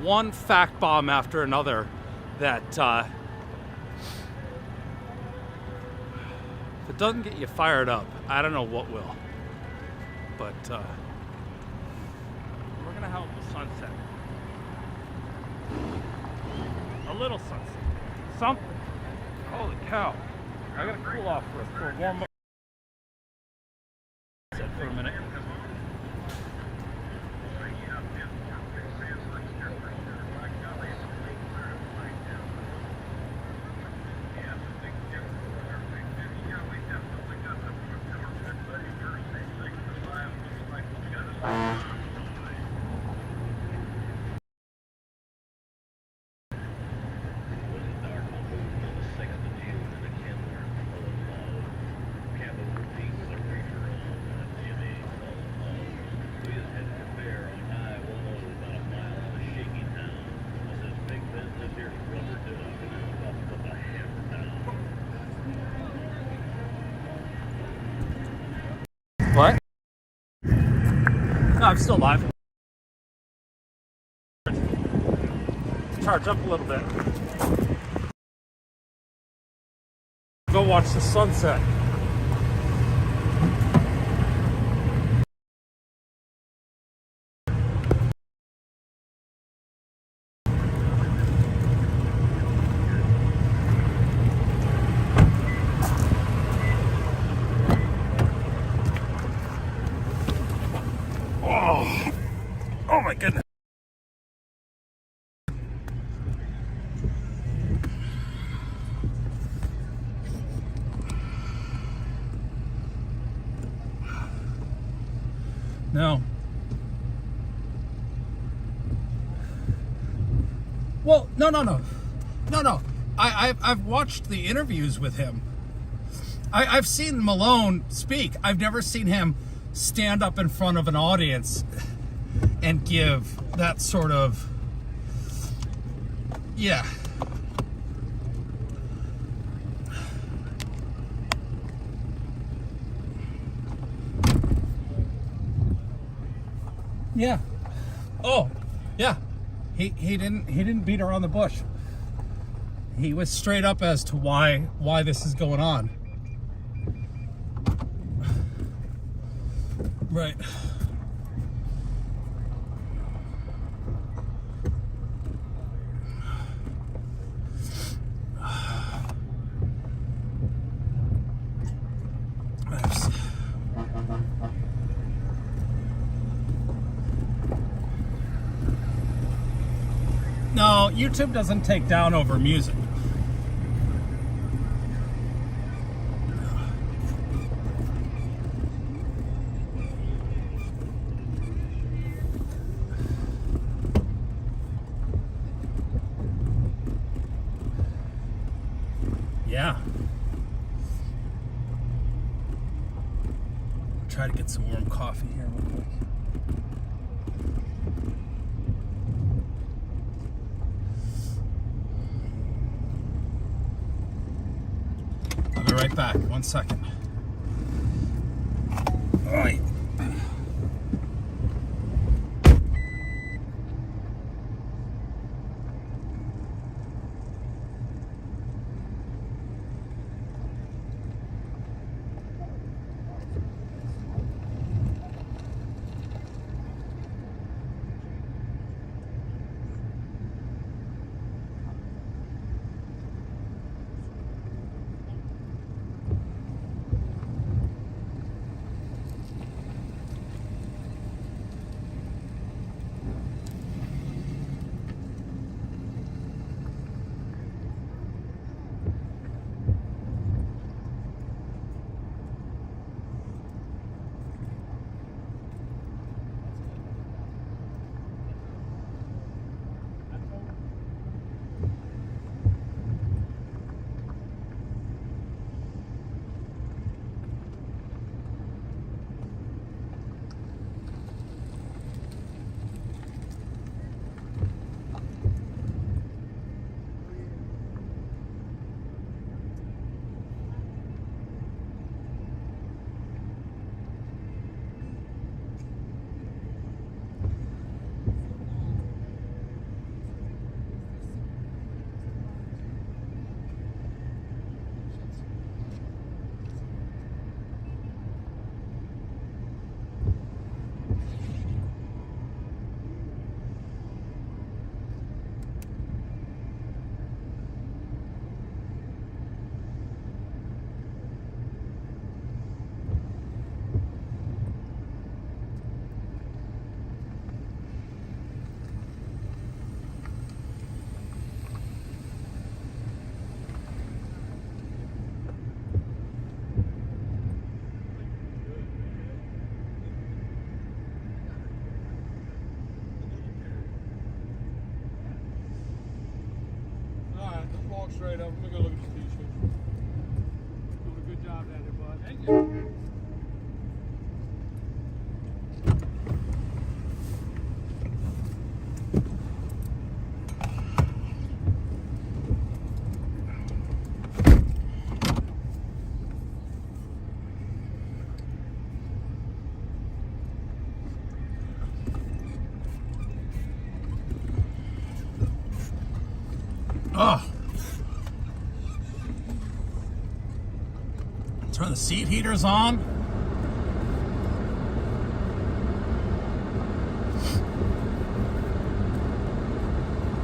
one fact bomb after another that if it doesn't get you fired up, I don't know what will. But we're gonna have a sunset, a little sunset. something. Holy cow. I gotta cool off for a warm up for a minute. What? No, I'm still live. Charge up a little bit. Go watch the sunset. Oh my goodness. No. Well, no. I've watched the interviews with him. I've seen Malone speak. I've never seen him stand up in front of an audience and give that sort of, yeah. Yeah. Oh, yeah. He didn't beat around the bush. He was straight up as to why this is going on. Right. No, YouTube doesn't take down over music. Yeah. Try to get some warm coffee here real quick. I'll be right back. 1 second. All right. walk straight up. Let me go look at the t-shirts. Doing a good job down there, bud. Thank you. Oh. Turn the seat heaters on.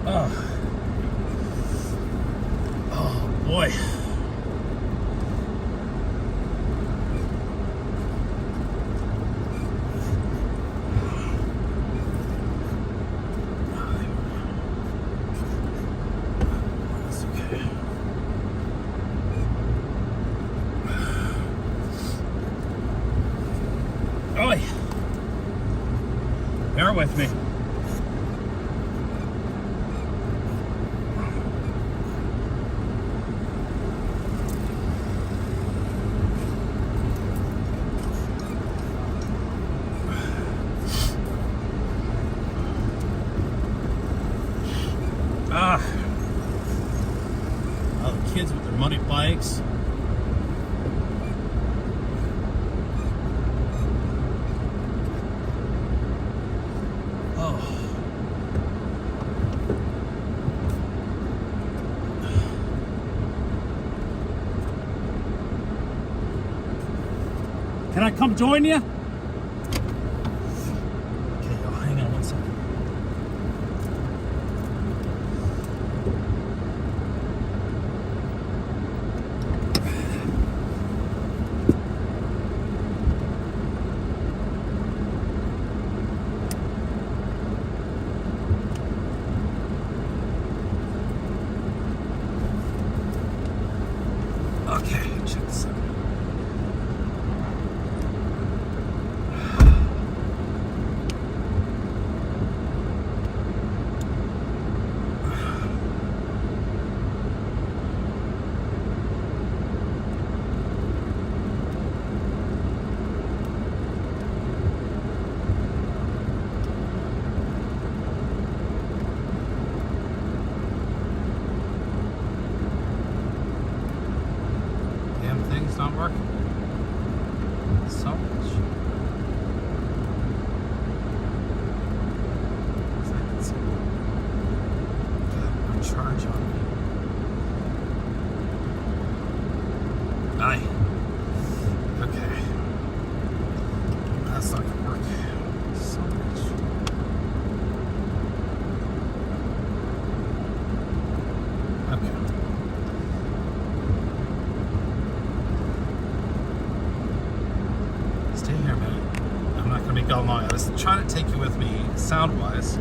Oh. Oh boy. Oi. Bear with me. All the kids with their muddy bikes. Can I come join you? Okay, hang on one second. Okay, check this out. Thing's not working. So much. No charge on me. Aye. Okay. That's not gonna work. So much. Okay. Stay here a minute. I'm not going to be gone long. I was trying to take you with me sound-wise.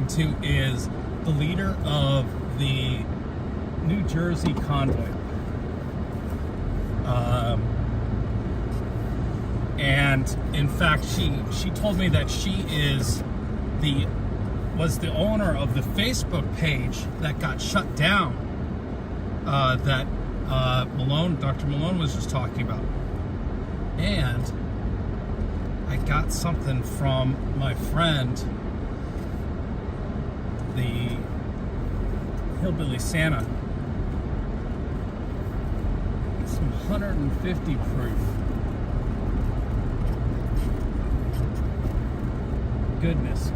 talking to is the leader of the New Jersey Convoy. And in fact, she told me that she was the owner of the Facebook page that got shut down, that Dr. Malone was just talking about. And I got something from my friend, the Hillbilly Santa. Some 150 proof. Goodness.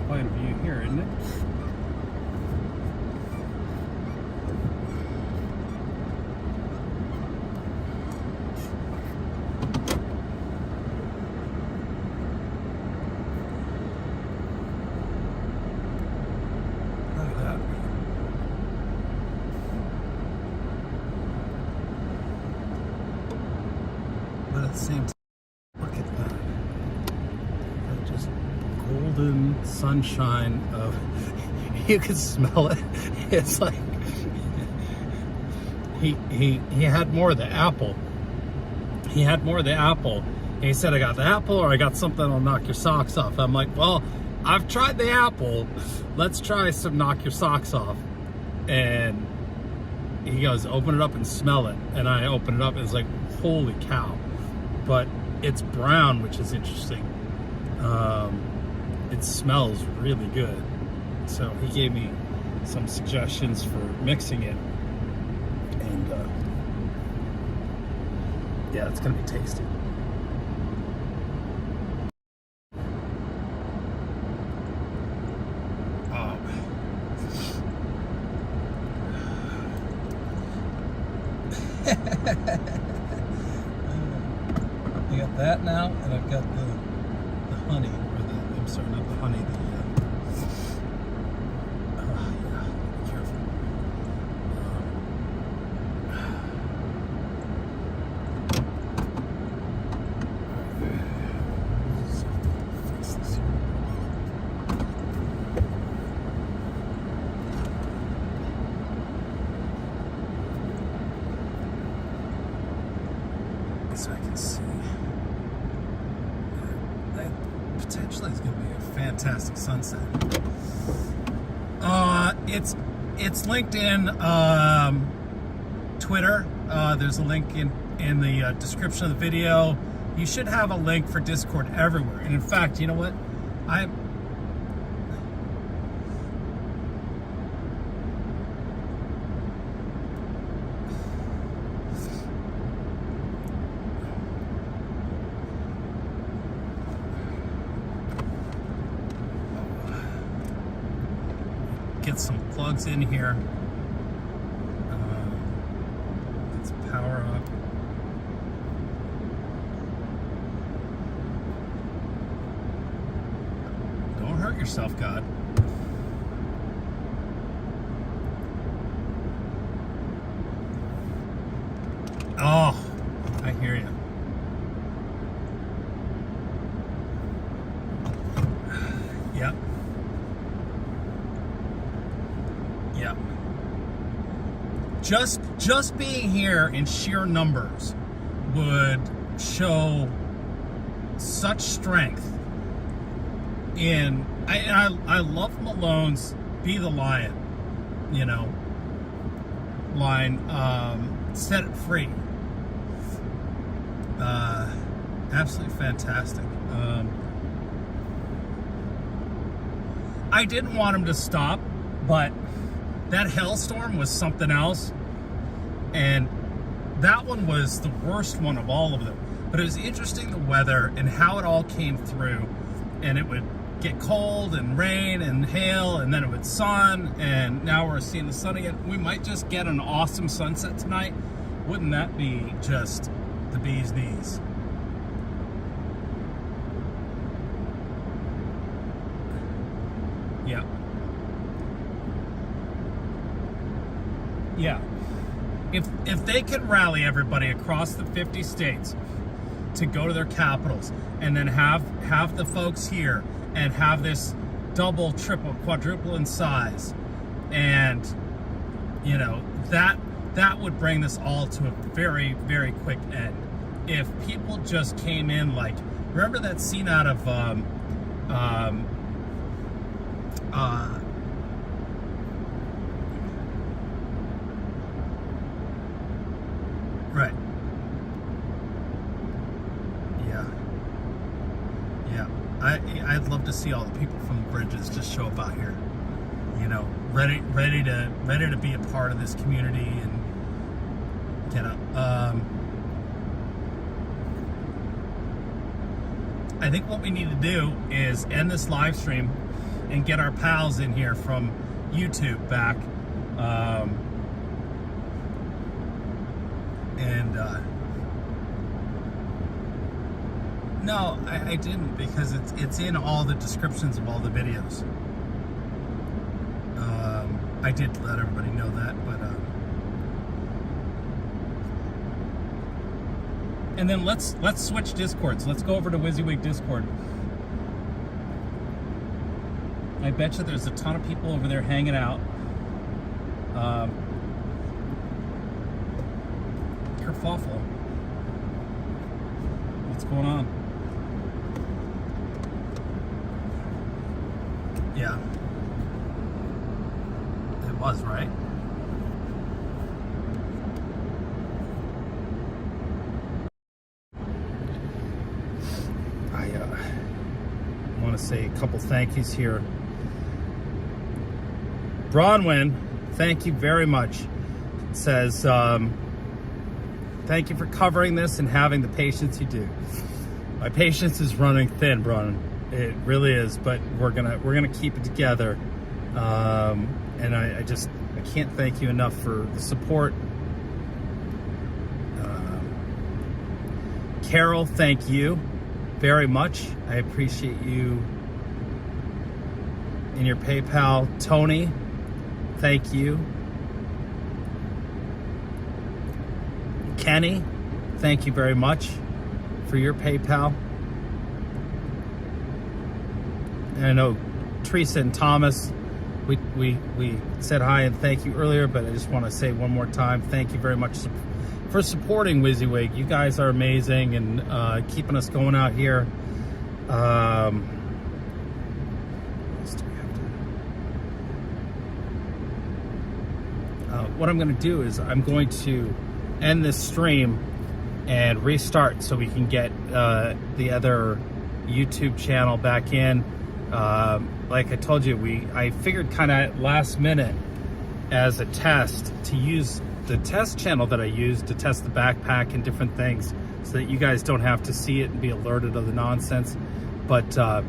Quite a view here, isn't it? Look at that. But at the same time, look at that. Just golden sunshine of, you can smell it. It's like he had more of the apple. He had more of the apple. And he said, I got the apple or I got something that'll knock your socks off. I'm like, well, I've tried the apple. Let's try some knock your socks off. And he goes, open it up and smell it. And I opened it up and it's like, holy cow. But it's brown, which is interesting. It smells really good. So he gave me some suggestions for mixing it. And yeah, it's gonna be tasty. I got that now, and I've got the honey, or I'm sorry, not the honey, yeah, be careful. Fix this here. So I can see that potentially is going to be a fantastic sunset. It's linked in Twitter. There's a link in the description of the video. You should have a link for Discord everywhere. And in fact, you know what? Get some plugs in here. Let's power up. Don't hurt yourself, God. Oh, I hear you. Yep. Yeah. Just being here in sheer numbers would show such strength in I love Malone's Be the Lion, you know, line, set it free. Absolutely fantastic. I didn't want him to stop, but that hailstorm was something else, and that one was the worst one of all of them. But it was interesting, the weather and how it all came through, and it would get cold and rain and hail, and then it would sun, and now we're seeing the sun again. We might just get an awesome sunset tonight. Wouldn't that be just the bee's knees? Yeah. Yeah. If they could rally everybody across the 50 states to go to their capitals, and then have the folks here and have this double, triple, quadruple in size, and you know, that would bring this all to a very, very quick end. If people just came in, like, remember that scene out of right. Yeah. I'd love to see all the people from the bridges just show up out here, you know, ready to be a part of this community and get up. I think what we need to do is end this live stream and get our pals in here from YouTube back. No, I didn't, because it's in all the descriptions of all the videos. I did let everybody know that, but and then let's switch Discords. Let's go over to WYSIWYG Discord. I bet you there's a ton of people over there hanging out. Kerfuffle. What's going on? Yeah. It was, right? I want to say a couple thank yous here. Bronwyn, thank you very much. It says, thank you for covering this and having the patience you do. My patience is running thin, Bronwyn. It really is, but we're gonna keep it together. And I can't thank you enough for the support. Carol, thank you very much. I appreciate you and your PayPal. Tony, thank you. Kenny, thank you very much for your PayPal. And I know Teresa and Thomas, we said hi and thank you earlier, but I just want to say one more time, thank you very much for supporting WYSIWYG. You guys are amazing and keeping us going out here. What I'm going to do is I'm going to end this stream and restart so we can get the other YouTube channel back in. Like I told you, I figured kind of last minute as a test to use the test channel that I use to test the backpack and different things so that you guys don't have to see it and be alerted of the nonsense. But I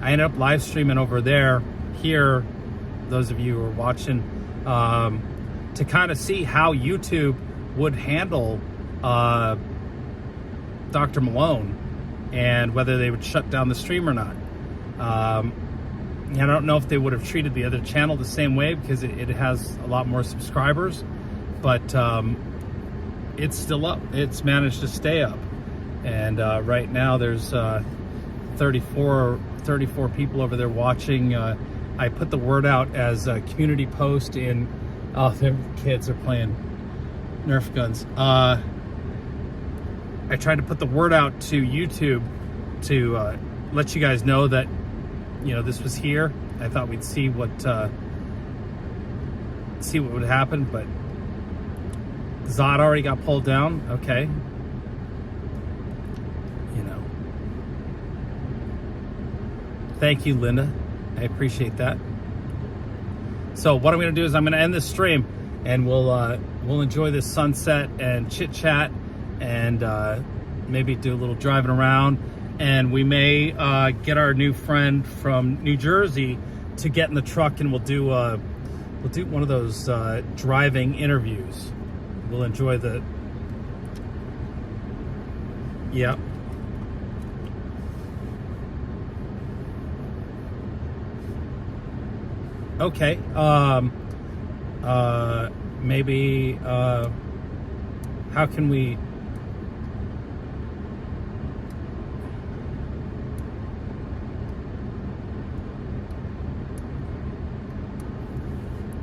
ended up live streaming over there, here, those of you who are watching, to kind of see how YouTube would handle Dr. Malone and whether they would shut down the stream or not. I don't know if they would have treated the other channel the same way because it has a lot more subscribers, but it's still up. It's managed to stay up. And right now there's 34 people over there watching. I put the word out as a community post in, oh, the kids are playing Nerf guns. I tried to put the word out to YouTube to let you guys know that, you know, this was here. I thought we'd see what would happen, but Zod already got pulled down. Okay. Thank you, Linda. I appreciate that. So what I'm going to do is I'm going to end this stream, and we'll enjoy this sunset and chit chat, and maybe do a little driving around, and we may get our new friend from New Jersey to get in the truck, and we'll do one of those driving interviews. We'll enjoy the. Yeah. Okay. Maybe. How can we?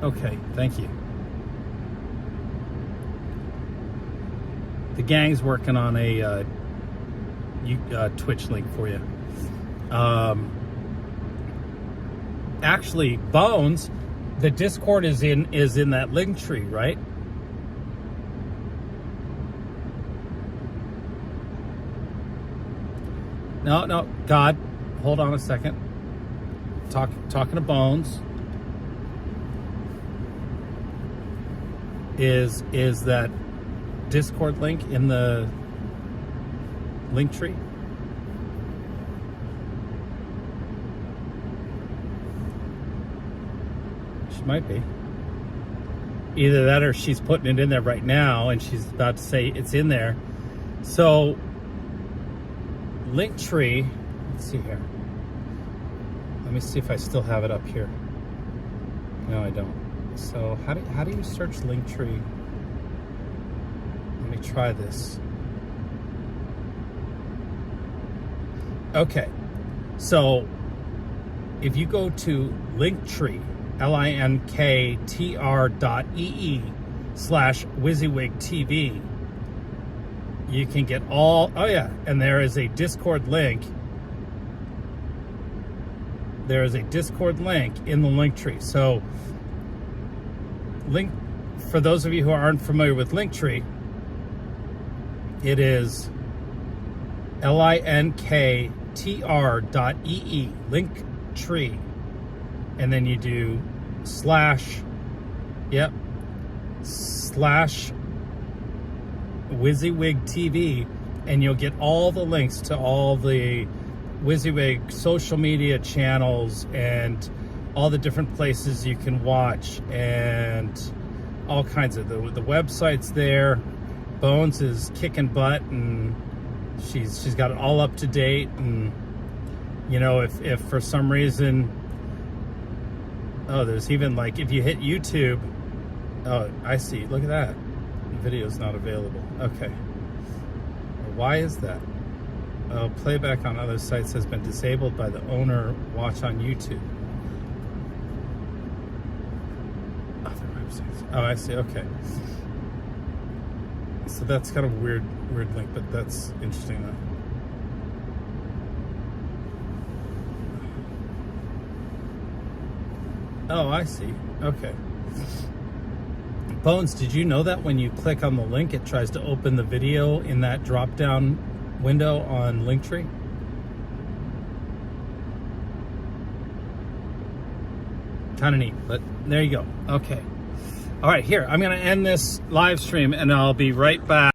Okay, thank you. The gang's working on a Twitch link for you. Actually, Bones, the Discord is in that link tree, right? No, God, hold on a second. Talking to Bones. Is that Discord link in the link tree? She might be. Either that or she's putting it in there right now and she's about to say it's in there. So link tree, let's see here. Let me see if I still have it up here. No, I don't. So how do you search Linktree? Let me try this. Okay, so if you go to Linktree, linktr.ee/WYSIWYGTV, you can get all. Oh yeah, and there is a Discord link. There is a Discord link in the Linktree. So. Link, for those of you who aren't familiar with Linktree, it is linktr.ee, Linktree, and then you do /WYSIWYGTV, and you'll get all the links to all the WYSIWYG social media channels and all the different places you can watch, and all kinds of the websites there. Bones is kicking butt, and she's got it all up to date. And you know, if for some reason, oh, there's even like if you hit YouTube, oh, I see. Look at that, the video's not available. Okay, why is that? Oh, playback on other sites has been disabled by the owner. Watch on YouTube. Oh, I see. Okay. So that's kind of weird link, but that's interesting though. Oh, I see. Okay. Bones, did you know that when you click on the link, it tries to open the video in that drop-down window on Linktree? Kind of neat, but there you go. Okay. All right, here, I'm going to end this live stream, and I'll be right back.